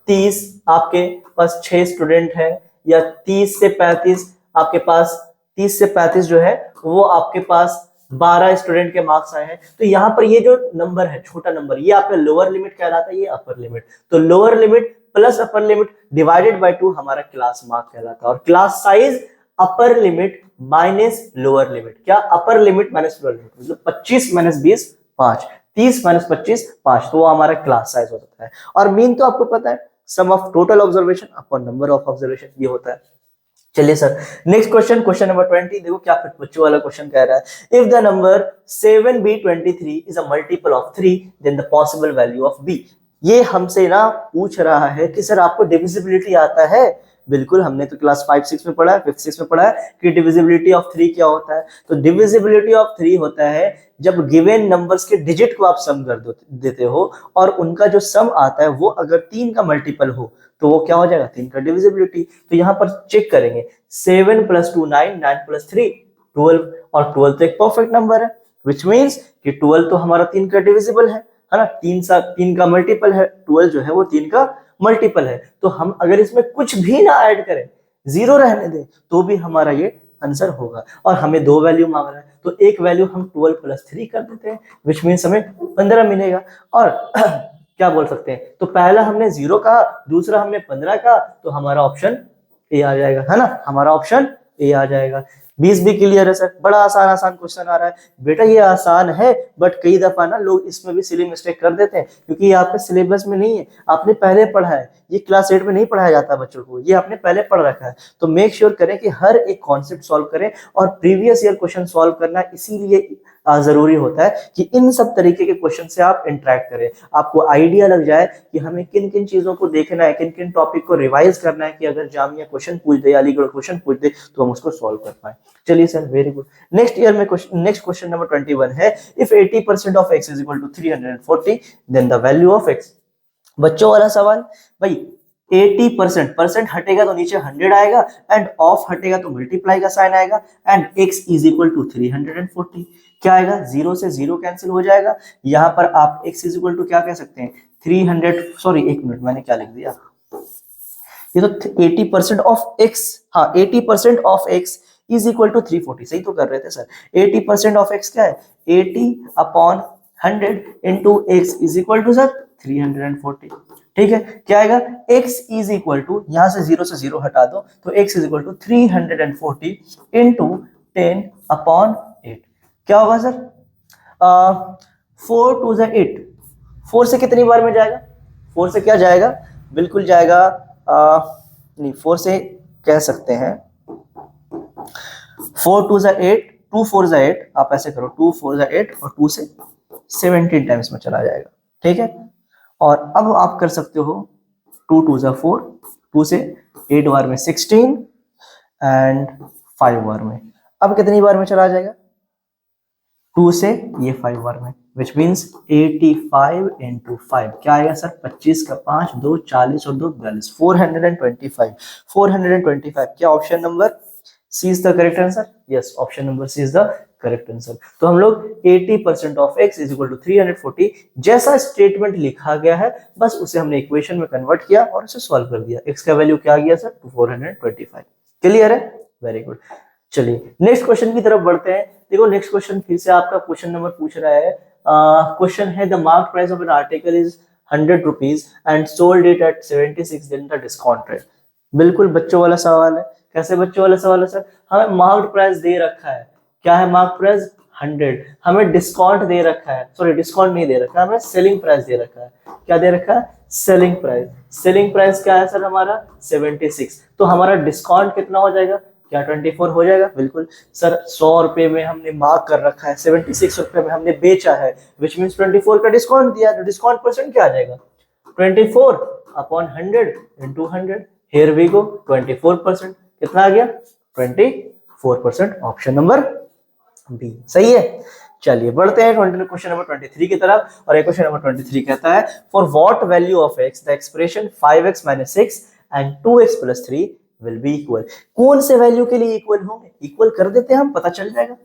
30 आपके पास 6 स्टूडेंट है, या 30 से 35 आपके पास 30 से 35 जो है वो आपके पास 12 स्टूडेंट के मार्क्स आए हैं। तो यहाँ पर ये जो नंबर है, छोटा नंबर, ये आपका लोअर लिमिट कहलाता है, ये अपर लिमिट। तो lower limit plus upper limit divided by 2 हमारा क्लास मार्क कहलाता है। और class size upper limit minus lower limit. क्या? Upper limit minus lower limit, मतलब 25 माइनस 20 5, 30 माइनस 25 5, तो वो हमारा क्लास साइज हो जाता है। और मीन तो आपको पता है, sum of total observation upon number of observation, ये होता है। चलिए sir next question, question number 20। देखो क्या बच्चों वाला क्वेश्चन कह रहा है, if the number 7b23 is a multiple of 3 then the possible value of b। ये हमसे ना पूछ रहा है कि सर आपको डिविजिबिलिटी आता है? बिल्कुल, हमने तो क्लास 5 6 में पढ़ा है, 5 6 में पढ़ा है कि डिविजिबिलिटी ऑफ 3 क्या होता है। तो डिविजिबिलिटी ऑफ 3 होता है जब गिवन नंबर्स के डिजिट को आप सम कर देते हो और उनका जो सम आता है वो अगर 3 का मल्टीपल हो तो वो क्या हो जाएगा? 3 का डिविजिबिलिटी। तो यहाँ पर चेक करेंगे, 7 + 2 9, 9 + 3 12, और 12 तो एक परफेक्ट नंबर है, विच मीन्स कि 12 तो हमारा 3 का डिविजिबल है ना। 3 का मल्टीपल है, 12 जो है वो 3 का मल्टीपल है। तो हम अगर इसमें कुछ भी ना ऐड करें, 0 रहने दें, तो भी हमारा ये आंसर होगा। और हमें 2 वैल्यू मांग रहा है, तो एक वैल्यू हम 12 + 3 कर देते हैं, विच मीन्स हमें 15 मिलेगा। और क्या बोल सकते हैं, तो पहला हमने 0 कहा, दूसरा हमने 15 कहा, तो हमारा ऑप्शन ए आ जाएगा, है ना। हमारा ऑप्शन ए आ जाएगा। 20 भी क्लियर है सर? बड़ा आसान आसान क्वेश्चन आ रहा है बेटा, ये आसान है बट कई दफा ना लोग इसमें भी सिली मिस्टेक कर देते हैं, क्योंकि ये आपके सिलेबस में नहीं है, आपने पहले पढ़ा है। ये क्लास 8 में नहीं पढ़ाया जाता बच्चों को, ये आपने पहले पढ़ रखा है। तो मेक श्योर करें कि हर एक कॉन्सेप्ट सॉल्व करें, और प्रीवियस ईयर क्वेश्चन सॉल्व करना इसीलिए जरूरी होता है कि इन सब तरीके के क्वेश्चन से आप इंटरेक्ट करें, आपको आइडिया लग जाए कि हमें किन किन चीजों को देखना है, किन किन टॉपिक को रिवाइज करना है, कि अगर जामिया क्वेश्चन पूछ दे, अलीगढ़ क्वेश्चन पूछ दे, तो हम उसको सॉल्व कर पाए। चलिए sir, very good. Next year में नेक्स्ट क्वेश्चन नंबर 21 है, if 80% of x is equal to 340 then the value of x। बच्चों वाला सवाल भाई, 80% हटेगा तो नीचे 100 आएगा, एंड ऑफ हटेगा तो मल्टीप्लाई का साइन आएगा, and x is equal to 340। क्या आएगा? 0 से 0 कैंसिल हो जाएगा। यहाँ पर आप x इज इक्वल टू क्या कह सकते हैं? 300, सॉरी एक मिनट, मैंने क्या लिख दिया, ये तो 80% ऑफ x, हाँ 80% of x is equal to 340, सही तो कर रहे थे सर। 80% ऑफ x क्या है? 80 upon 100 into x is equal to sir 340। ठीक है, क्या आएगा, x इज इक्वल टू, यहां से 0 से 0 हटा दो तो x is equal to 340 into 10/8। क्या होगा सर, 4 2 जा 8, 4 से कितनी बार में जाएगा, 4 से क्या जाएगा, बिल्कुल जाएगा, नहीं 4 से कह सकते हैं 4 2 जा 8, 2 4 जा 8, आप ऐसे करो 2 4 जा 8 और 2 से 17 टाइम्स में चला जाएगा। ठीक है, और अब आप कर सकते हो 2 2 जा 4, 2 से 8 बार में 16 एंड 5 बार में, अब कितनी बार में चला जाएगा, 2 से ये 5 बार में, विच मीन्स 85 इंटू 5 क्या आएगा सर, 25 का 5 2 40 और 2 42, 425, 425। क्या option number C is the correct answer, yes option number C is the correct answer. तो हम लोग 80% of x is equal to 340 जैसा स्टेटमेंट लिखा गया है बस उसे हमने इक्वेशन में कन्वर्ट किया और उसे सॉल्व कर दिया। x का वैल्यू क्या आ गया सर, 425। क्लियर है, वेरी गुड। चलिए नेक्स्ट क्वेश्चन की तरफ बढ़ते हैं। देखो नेक्स्ट क्वेश्चन फिर से आपका क्वेश्चन नंबर पूछ रहा है, क्वेश्चन है the mark price of an article is 100 rupees and sold it at 76 दिन द डिस्काउंट रेट। बिल्कुल बच्चों वाला सवाल है। कैसे बच्चों वाला सवाल है सर, हमें मार्क प्राइस दे रखा है, क्या है मार्क प्राइस 100, हमें डिस्काउंट दे रखा है, सॉरी डिस्काउंट नहीं दे रखा है, हमें सेलिंग प्राइस दे रखा है। क्या दे रखा है, सेलिंग प्राइस। सेलिंग प्राइस क्या है सर हमारा 76, तो हमारा डिस्काउंट कितना हो जाएगा, क्या 24 हो जाएगा। बिल्कुल सर, 100 रुपए में हमने मार्क कर रखा है, 76 रुपए में हमने बेचा है, विच मीन्स 24 का डिस्काउंट दिया, तो डिस्काउंट परसेंट क्या आ जाएगा, 24 upon 100 into 100। Here we go, 24% कितना आ गया, 24%। ऑप्शन नंबर बी सही है। चलिए बढ़ते हैं क्वेश्चन नंबर 23 की तरफ, और क्वेश्चन नंबर 23 कहता है for what value of x the expression 5x - 6 and 2x + 3 will be equal. कौन से वैल्यू के लिए इक्वल होंगे, इक्वल कर देते हैं हम, पता चल जाएगा।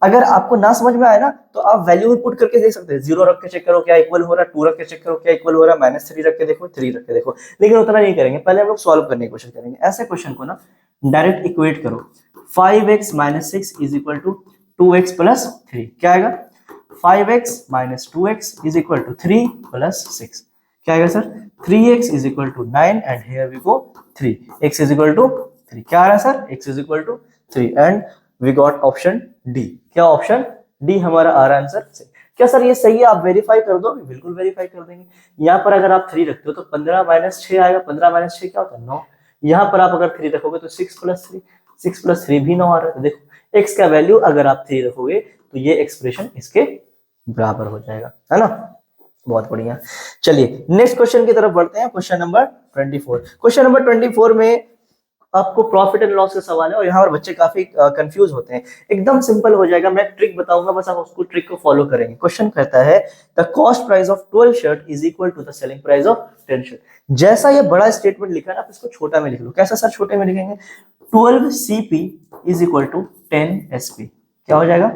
अगर आपको ना समझ में आए ना तो आप वैल्यू में पुट करके देख सकते हैं, 0 रख के चेक करो क्या इक्वल हो रहा है, 2 रख के चेक करो क्या इक्वल हो रहा है, -3 रख के देखो, 3 रख के देखो। लेकिन उतना नहीं करेंगे, पहले हम लोग सॉल्व करने की कोशिश करेंगे। ऐसे क्वेश्चन को ना डायरेक्ट इक्वेट करो, 5x - 6 is equal to 2x + 3। क्या आएगा, 5x - 2x is equal to 3 + 6। क्या आएगा sir, 3x is equal to 9 and here we go 3, x is equal to 3। क्या आ रहा है sir, x is equal to 3 and we got option D. क्या option D हमारा आ रहा आंसर सही। क्या सर ये सही है, आप वेरीफाई कर दो, बिल्कुल वेरीफाई कर देंगे। यहाँ पर अगर आप 3 रखते हो तो 15 - 6 आएगा, 15 - 6 क्या होता है 9। यहाँ पर आप अगर 3 रखोगे तो 6 + 3, 6 + 3 भी 9 आ रहा है। तो देखो x का वैल्यू अगर आप 3 रखोगे तो ये एक्सप्रेशन इसके बराबर हो जाएगा, है ना। बहुत बढ़िया। चलिए नेक्स्ट क्वेश्चन की तरफ बढ़ते हैं, क्वेश्चन नंबर 24। क्वेश्चन नंबर 24 में आपको प्रॉफिट एंड लॉस का सवाल है और यहाँ पर बच्चे काफी कंफ्यूज होते हैं। एकदम सिंपल हो जाएगा, मैं ट्रिक बताऊंगा, बस आप उसको ट्रिक को फॉलो करेंगे। क्वेश्चन कहता है the cost price of 12 shirt is equal to the selling price of 10 shirt. जैसा ये बड़ा स्टेटमेंट लिखा है ना, आप इसको छोटा में लिख लो। कैसा सर छोटे में लिखेंगे, 12 CP is equal to 10 SP। क्या हो जाएगा,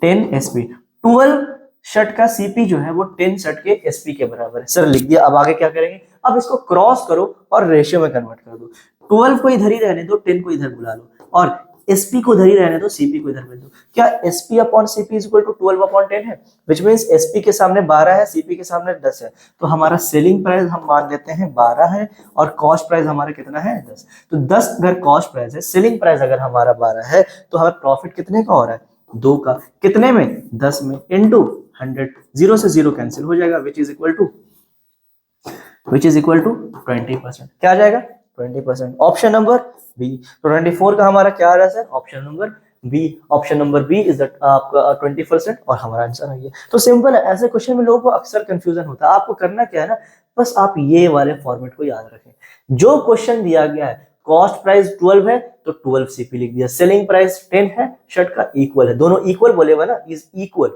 10 SP। 12 शर्ट का सीपी जो है वो 10 शर्ट के एसपी के बराबर है। सर लिख दिया, अब आगे क्या करेंगे, अब इसको क्रॉस करो और रेशियो में कन्वर्ट कर दो। 12 को इधर ही रहने दो, 10 को इधर बुला लो, और एसपी को इधर ही रहने दो, सीपी को इधर भेज दो। क्या SP upon CP is equal to 12/10 है, विच मींस एसपी के सामने 12 है, सीपी के सामने 10 है। तो हमारा सेलिंग प्राइस हम मान लेते हैं 12 है और कॉस्ट प्राइस हमारा कितना है 10। तो 10 अगर कॉस्ट प्राइस है, सेलिंग प्राइस अगर हमारा 12 है, तो हमें प्रॉफिट कितने का हो रहा है, 2 का। कितने में, 10 में, इनटू 100, 0 से 0 कैंसिल हो जाएगा, विच इज इक्वल टू 20%। क्या आ जाएगा, 20%। Option number B. तो 24 का हमारा क्या आ रहा है sir, option number B. Option number B is आपका 20% और हमारा आंसर है ये। तो सिंपल है, ऐसे क्वेश्चन में लोगों को अक्सर कंफ्यूजन होता है। आपको करना क्या है ना, बस आप ये वाले फॉर्मेट को याद रखें। जो क्वेश्चन दिया गया है, कॉस्ट प्राइस 12 है तो 12 सीपी लिख दिया, सेलिंग प्राइस 10 है, शर्ट का इक्वल है, दोनों इक्वल बोले हुए ना, इज इक्वल,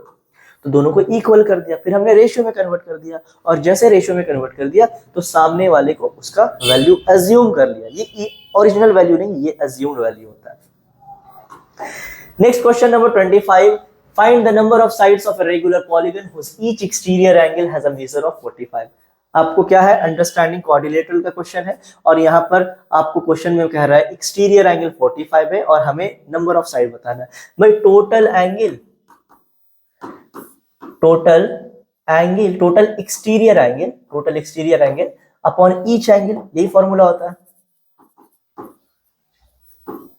तो दोनों को इक्वल कर दिया, फिर हमने रेशियो में कन्वर्ट कर दिया, और जैसे रेशियो में कन्वर्ट कर दिया तो सामने वाले को उसका वैल्यू अज्यूम कर लिया। ये ओरिजिनल वैल्यू नहीं, ये अज्यूम्ड वैल्यू होता है। Next question number 25, find the number of sides of a regular polygon whose each exterior angle has a measure of 45। आपको क्या है, अंडरस्टैंडिंग क्वाड्रिलेटरल का क्वेश्चन है, और यहाँ पर आपको क्वेश्चन में कह रहा है एक्सटीरियर एंगल 45 है और हमें नंबर ऑफ साइड बताना है। भाई total angle total exterior angle upon each angle, यही फॉर्मूला होता है।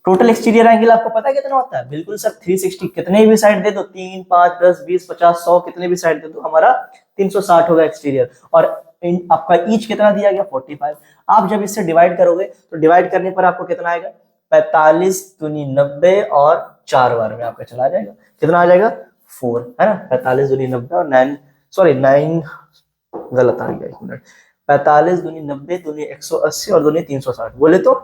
टोटल एक्सटीरियर एंगल आपको पता है कितना होता है? बिल्कुल सर 360, कितने भी साइड दे दो, 3, 5, 10, 20, 50, 100, कितने भी साइड दे दो हमारा 360 होगा एक्सटीरियर। और आपका ईच कितना दिया गया? 45। आप जब इससे डिवाइड करोगे तो डिवाइड करने पर आपको कितना आएगा? 45 दूनी 90 और 4 बार में आपका चला जाएगा, कितना आ जाएगा? 4, है ना। 45 दूनी 90 और 9 गलत आ गया, 1 मिनट। 45 दूनी 90 दूनी 180 और दूनी 360, बोले तो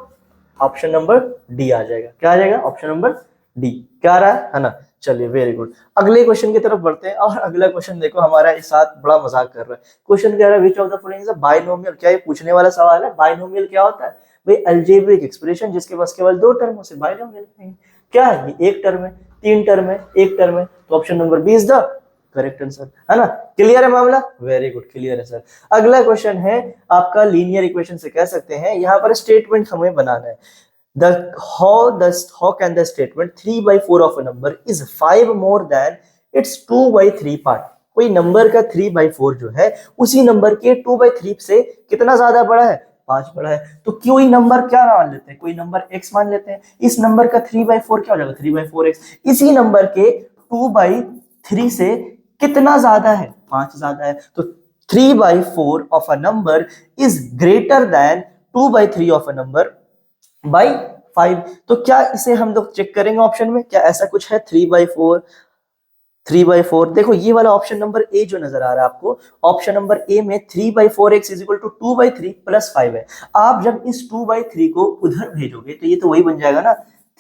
ऑप्शन नंबर डी आ जाएगा। क्या आ जाएगा? Option number D. क्या आ रहा है ना? चलिए, वेरी गुड। अगले क्वेश्चन की तरफ बढ़ते हैं। और अगला क्वेश्चन देखो, हमारा इस साथ बड़ा मजाक कर रहा है। क्वेश्चन कह रहा है which of the following is a binomial. क्या ये पूछने वाला सवाल है? बाइनोमियल क्या होता है भाई? अलजेब्रिक एक्सप्रेशन जिसके पास केवल 2 टर्म हो, से बाइनोमियल कहेंगे। क्या है ये? 1 टर्म है, 3 टर्म है, 1 टर्म है, तो option number B is the correct answer, है ना। क्लियर है मामला? वेरी गुड, क्लियर है सर। अगला क्वेश्चन है आपका लीनियर इक्वेशन से कह सकते हैं। यहाँ पर स्टेटमेंट हमें बनाना है। How can the statement 3/4 of a number is 5 more than its 2/3 part? कोई नंबर का 3/4 जो है उसी नंबर के 2/3 से कितना ज्यादा बड़ा है? 5 बड़ा है। तो कोई नंबर क्या मान लेते हैं? कोई नंबर x मान लेते हैं। इस नंबर का 3/4 क्या हो जाएगा? 3/4x। इसी नंबर के 2/3 से कितना ज्यादा है? 5 ज्यादा है। तो 3/4 of a number is greater than 2/3 of a number by 5। तो क्या इसे हम लोग चेक करेंगे ऑप्शन में? क्या ऐसा कुछ है? 3/4 देखो, ये वाला ऑप्शन नंबर ए जो नजर आ रहा है आपको, ऑप्शन नंबर ए में 3/4x is equal to 2/3 plus 5 है। आप जब इस 2/3 को उधर भेजोगे तो ये तो वही बन जाएगा ना,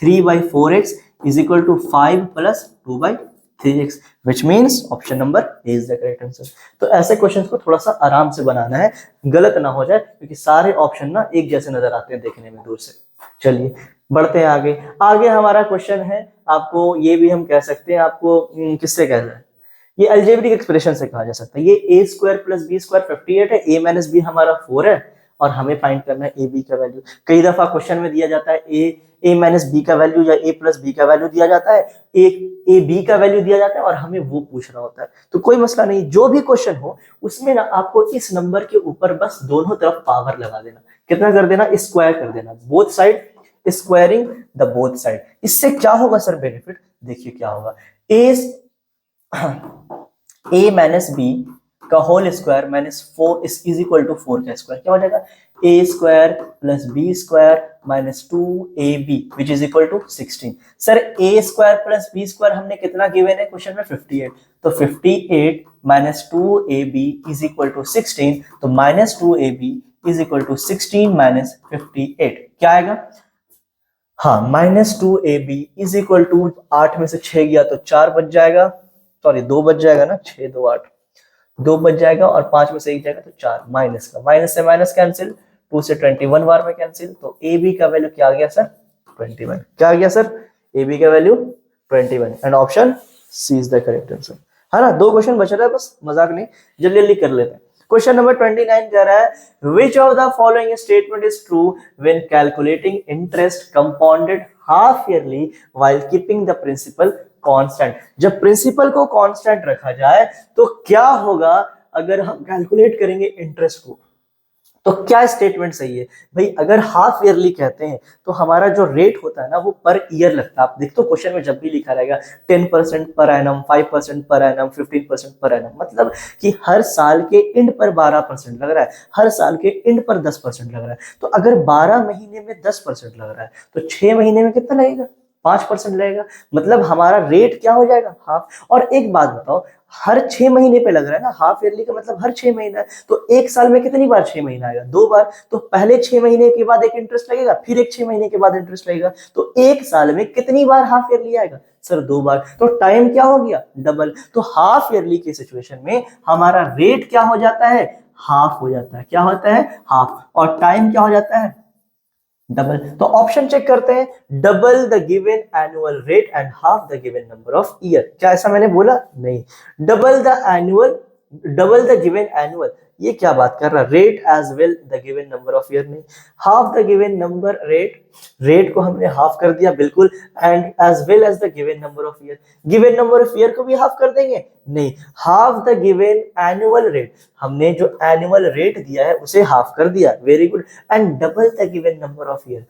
3/4x is equal to 5 plus 2/3x, which means option number A is the correct answer. तो ऐसे क्वेश्चंस को थोड़ा सा आराम से बनाना है, गलत ना हो जाए, क्योंकि सारे ऑप्शन ना एक जैसे नजर आते हैं देखने में दूर से। चलिए बढ़ते हैं आगे। आगे हमारा क्वेश्चन है, आपको ये भी हम कह सकते हैं, आपको किससे कहना है? ये अलजेब्रिक एक्सप्रेशन से कहा जा सकता है। ये a² + b² 58 है, a - b हमारा 4 है, और हमें फाइंड करना है a b का वैल्यू। कई दफा क्वेश्चन में दिया जाता है a - b का वैल्यू या a + b का वैल्यू दिया जाता है, a b का वैल्यू दिया जाता है, और हमें वो पूछना होता है। तो कोई मसला नहीं, जो भी क्वेश्चन हो उसमें ना आपको इस नंबर के ऊपर बस दोनों तरफ पावर लगा देना। कितना कर देना? स्क्वायर कर देना, both side, squaring the both side. इससे क्या होगा सर बेनिफिट? देखिए क्या होगा, a माइनस b का whole square minus 4 is equal to 4 का स्क्वायर। क्या हो जाएगा? a² + b² minus 2ab which is equal to 16। Sir a² + b² हमने कितना गिवन है क्वेश्चन में? 58। तो 58 minus 2ab is equal to 16। तो minus 2ab is equal to 16 minus 58। क्या आएगा? हाँ, minus 2ab is equal to 8 में से 6 गया तो 4 बच जाएगा, सॉरी 2 बच जाएगा ना, 6 2 8, 2 बच जाएगा, और 5 में से 1 जाएगा तो 4। माइनस का माइनस से माइनस कैंसिल, 2 से 21 बार में कैंसिल। तो ab का वैल्यू क्या आ गया सर? 21। क्या आ गया सर? ab का value 21, and option C is the correct answer, है ना। 2 क्वेश्चन बच रहा है, बस मजाक नहीं, जल्दी जल्दी कर लेते हैं। क्वेश्चन नंबर 29 कह रहा है which of the following statement is true when calculating interest compounded half yearly while keeping the principal constant। जब प्रिंसिपल को कांस्टेंट रखा जाए तो क्या होगा अगर हम कैलकुलेट करेंगे इंटरेस्ट को? तो क्या स्टेटमेंट सही है भाई? अगर हाफ ईयरली कहते हैं तो हमारा जो रेट होता है ना वो पर ईयर लगता है। आप देखते हो क्वेश्चन में जब भी लिखा रहेगा 10% per annum, 5% per annum, 15% per annum, मतलब कि हर साल के एंड पर 12% लग रहा है, हर साल के एंड पर 10% लग रहा है। तो अगर 12 महीने में 10% लग रहा है तो 6 महीने में कितना लगेगा? 5% लगेगा। मतलब हमारा रेट क्या हो जाएगा? हाफ। और एक बात बताओ, हर 6 महीने पे लग रहा है ना, हाफ ईयरली का मतलब हर 6 महीना है, तो एक साल में कितनी बार 6 महीना आएगा? 2 बार। तो पहले 6 महीने के बाद एक इंटरेस्ट लगेगा, फिर एक 6 महीने के बाद इंटरेस्ट लगेगा, तो एक साल में कितनी बार हाफ ईयरली आएगा? सर 2 बार। तो टाइम क्या हो गया? डबल। तो हाफ ईयरली की सिचुएशन में हमारा रेट क्या हो जाता है? हाफ हो जाता है। क्या होता है? हाफ। और टाइम क्या हो जाता है? डबल। तो ऑप्शन चेक करते हैं, double the given annual rate and half the given number of year. क्या ऐसा मैंने बोला? नहीं, double the annual double the given annual, ये क्या बात कर रहा है? Rate as well the given number of year नहीं, half the given number rate, rate को हमने हाफ कर दिया बिल्कुल, and as well as the given number of year, given number of year को भी हाफ कर देंगे? नहीं, half the given annual rate, हमने जो एनुअल रेट दिया है उसे हाफ कर दिया, very good, and double the given number of year,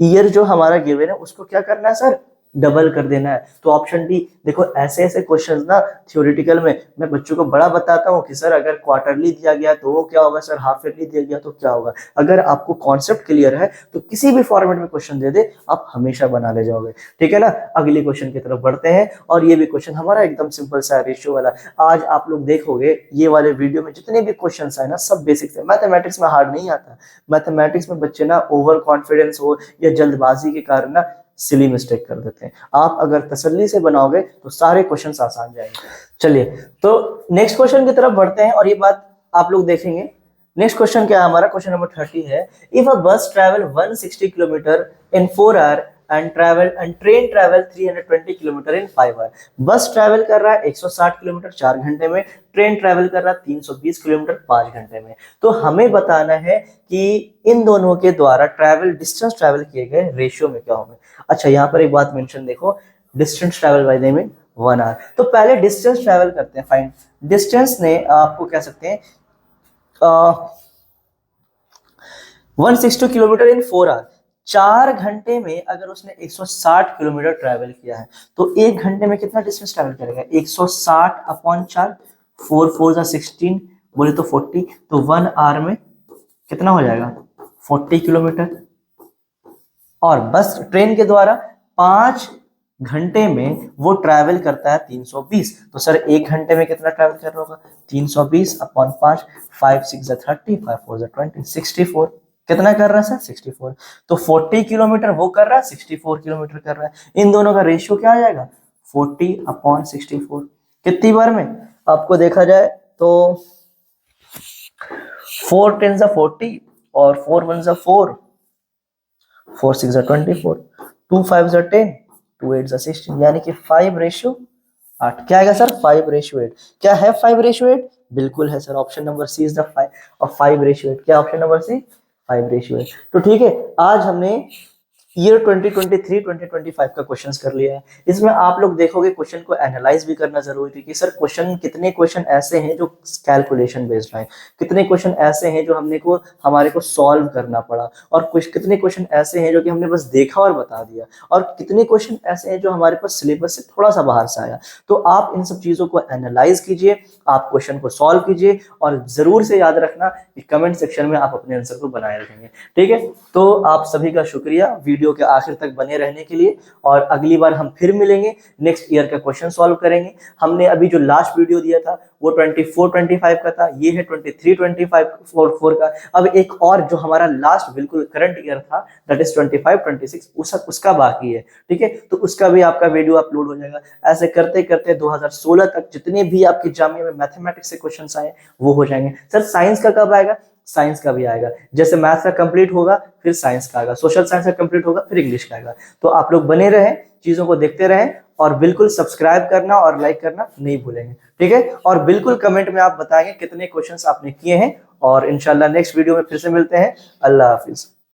year जो हमारा गिवन है उसको क्या करना है सर? डबल कर देना है। तो ऑप्शन डी, देखो ऐसे ऐसे क्वेश्चंस ना थ्योरेटिकल में मैं बच्चों को बड़ा बताता हूँ कि सर अगर क्वार्टरली दिया गया तो वो क्या होगा, सर हाफ ईयरली दिया गया तो क्या होगा। अगर आपको कॉन्सेप्ट क्लियर है तो किसी भी फॉर्मेट में क्वेश्चन दे दे आप हमेशा बना ले जाओगे, ठीक है ना। अगले क्वेश्चन की तरफ बढ़ते हैं, और ये भी क्वेश्चन हमारा एकदम सिंपल सा रेशियो वाला। आज आप लोग देखोगे ये वाले वीडियो में जितने भी क्वेश्चन आए ना सब बेसिक है, मैथमेटिक्स में हार्ड नहीं आता। मैथमेटिक्स में बच्चे ना ओवर कॉन्फिडेंस हो या जल्दबाजी के कारण ना सिली मिस्टेक कर देते हैं। आप अगर तसल्ली से बनाओगे तो सारे क्वेश्चंस आसान जाएंगे। चलिए तो नेक्स्ट क्वेश्चन की तरफ बढ़ते हैं, और ये बात आप लोग देखेंगे। नेक्स्ट क्वेश्चन क्या है हमारा? क्वेश्चन नंबर 30 है, if a bus travel 160 kilometre in 4 hour and train travel 320 kilometre in 5 hour. Bus travel कर रहा है 160 किलोमीटर 4 घंटे में, ट्रेन ट्रैवल कर रहा है 320 किलोमीटर 5 घंटे में। तो हमें बताना है कि इन दोनों के द्वारा ट्रैवल डिस्टेंस ट्रैवल किए गए रेशियो में क्या होंगे। अच्छा, यहाँ पर एक बात मेंशन देखो, distance travel by the 1 hour. तो पहले डिस्टेंस ट्रैवल करते हैं, फाइंड डिस्टेंस ने आपको कह सकते हैं 160 किलोमीटर इन 4 आवर, 4 घंटे में अगर उसने 160 किलोमीटर ट्रैवल किया है तो 1 घंटे में कितना डिस्टेंस ट्रैवल करेगा? 160 अपॉन 4, 4 4 16 बोले तो 40, तो 1 आवर में कितना हो जाएगा? 40 किलोमीटर। और बस ट्रेन के द्वारा 5 घंटे में वो ट्रैवल करता है 320, तो सर 1 घंटे में कितना ट्रैवल कर रहा होगा? 320 अपॉन 5, 5 6 30, 5 4 20, 64। कितना कर रहा है सर? 64। तो 40 किलोमीटर वो कर रहा है, 64 किलोमीटर कर रहा है। इन दोनों का रेशियो क्या आ जाएगा? 40 अपॉन 64। कितनी बार में आपको देखा जाए तो 4 10 40 और 4 1 4, 4 6 24, 2 5 10, 2 8 16, यानी कि 5:8। क्या आएगा सर? 5:8। क्या है 5:8? बिल्कुल है sir, option number C is the 5 और 5:8। क्या ऑप्शन नंबर सी? 5:8। तो ठीक है, आज हमने ईयर 2023-2025 का क्वेश्चंस कर लिया है। इसमें आप लोग देखोगे क्वेश्चन को एनालाइज भी करना जरूरी है कि सर क्वेश्चन कितने क्वेश्चन ऐसे हैं जो कैलकुलेशन बेस्ड हैं, कितने क्वेश्चन ऐसे हैं जो हमारे को सॉल्व करना पड़ा, और कुछ कितने क्वेश्चन ऐसे हैं जो कि हमने बस देखा और बता दिया, और कितने क्वेश्चन ऐसे हैं जो हमारे पास सिलेबस से थोड़ा सा बाहर से आया। तो आप इन सब चीजों को एनालाइज कीजिए, आप क्वेश्चन को सॉल्व कीजिए, और जरूर से याद रखना कि कमेंट सेक्शन में आप अपने आंसर को बनाए रखेंगे, ठीक है। तो आप सभी का शुक्रिया वीडियो के आखिर तक बने रहने के लिए, और अगली बार हम फिर मिलेंगे, नेक्स्ट ईयर का क्वेश्चन सॉल्व करेंगे। हमने अभी जो लास्ट वीडियो दिया था वो 24-25 का था, ये है 23-25 का। अब एक और जो हमारा लास्ट बिल्कुल करंट ईयर था दैट इज 25-26, उसका बाकी है, ठीक है। तो उसका भी आपका वीडियो अपलोड हो जाएगा। ऐसे करते करते 2016 तक जितने भी आपकी जामिया में मैथमेटिक्स से क्वेश्चन आए वो हो जाएंगे। सर साइंस का कब आएगा? साइंस का भी आएगा, जैसे मैथ्स का कंप्लीट होगा फिर साइंस का आएगा, सोशल साइंस का कंप्लीट होगा फिर इंग्लिश का आएगा। तो आप लोग बने रहें, चीजों को देखते रहें, और बिल्कुल सब्सक्राइब करना और लाइक करना नहीं भूलेंगे, ठीक है। और बिल्कुल कमेंट में आप बताएंगे कितने क्वेश्चंस आपने किए हैं, और इंशाल्लाह नेक्स्ट वीडियो में फिर से मिलते हैं। अल्लाह हाफिज।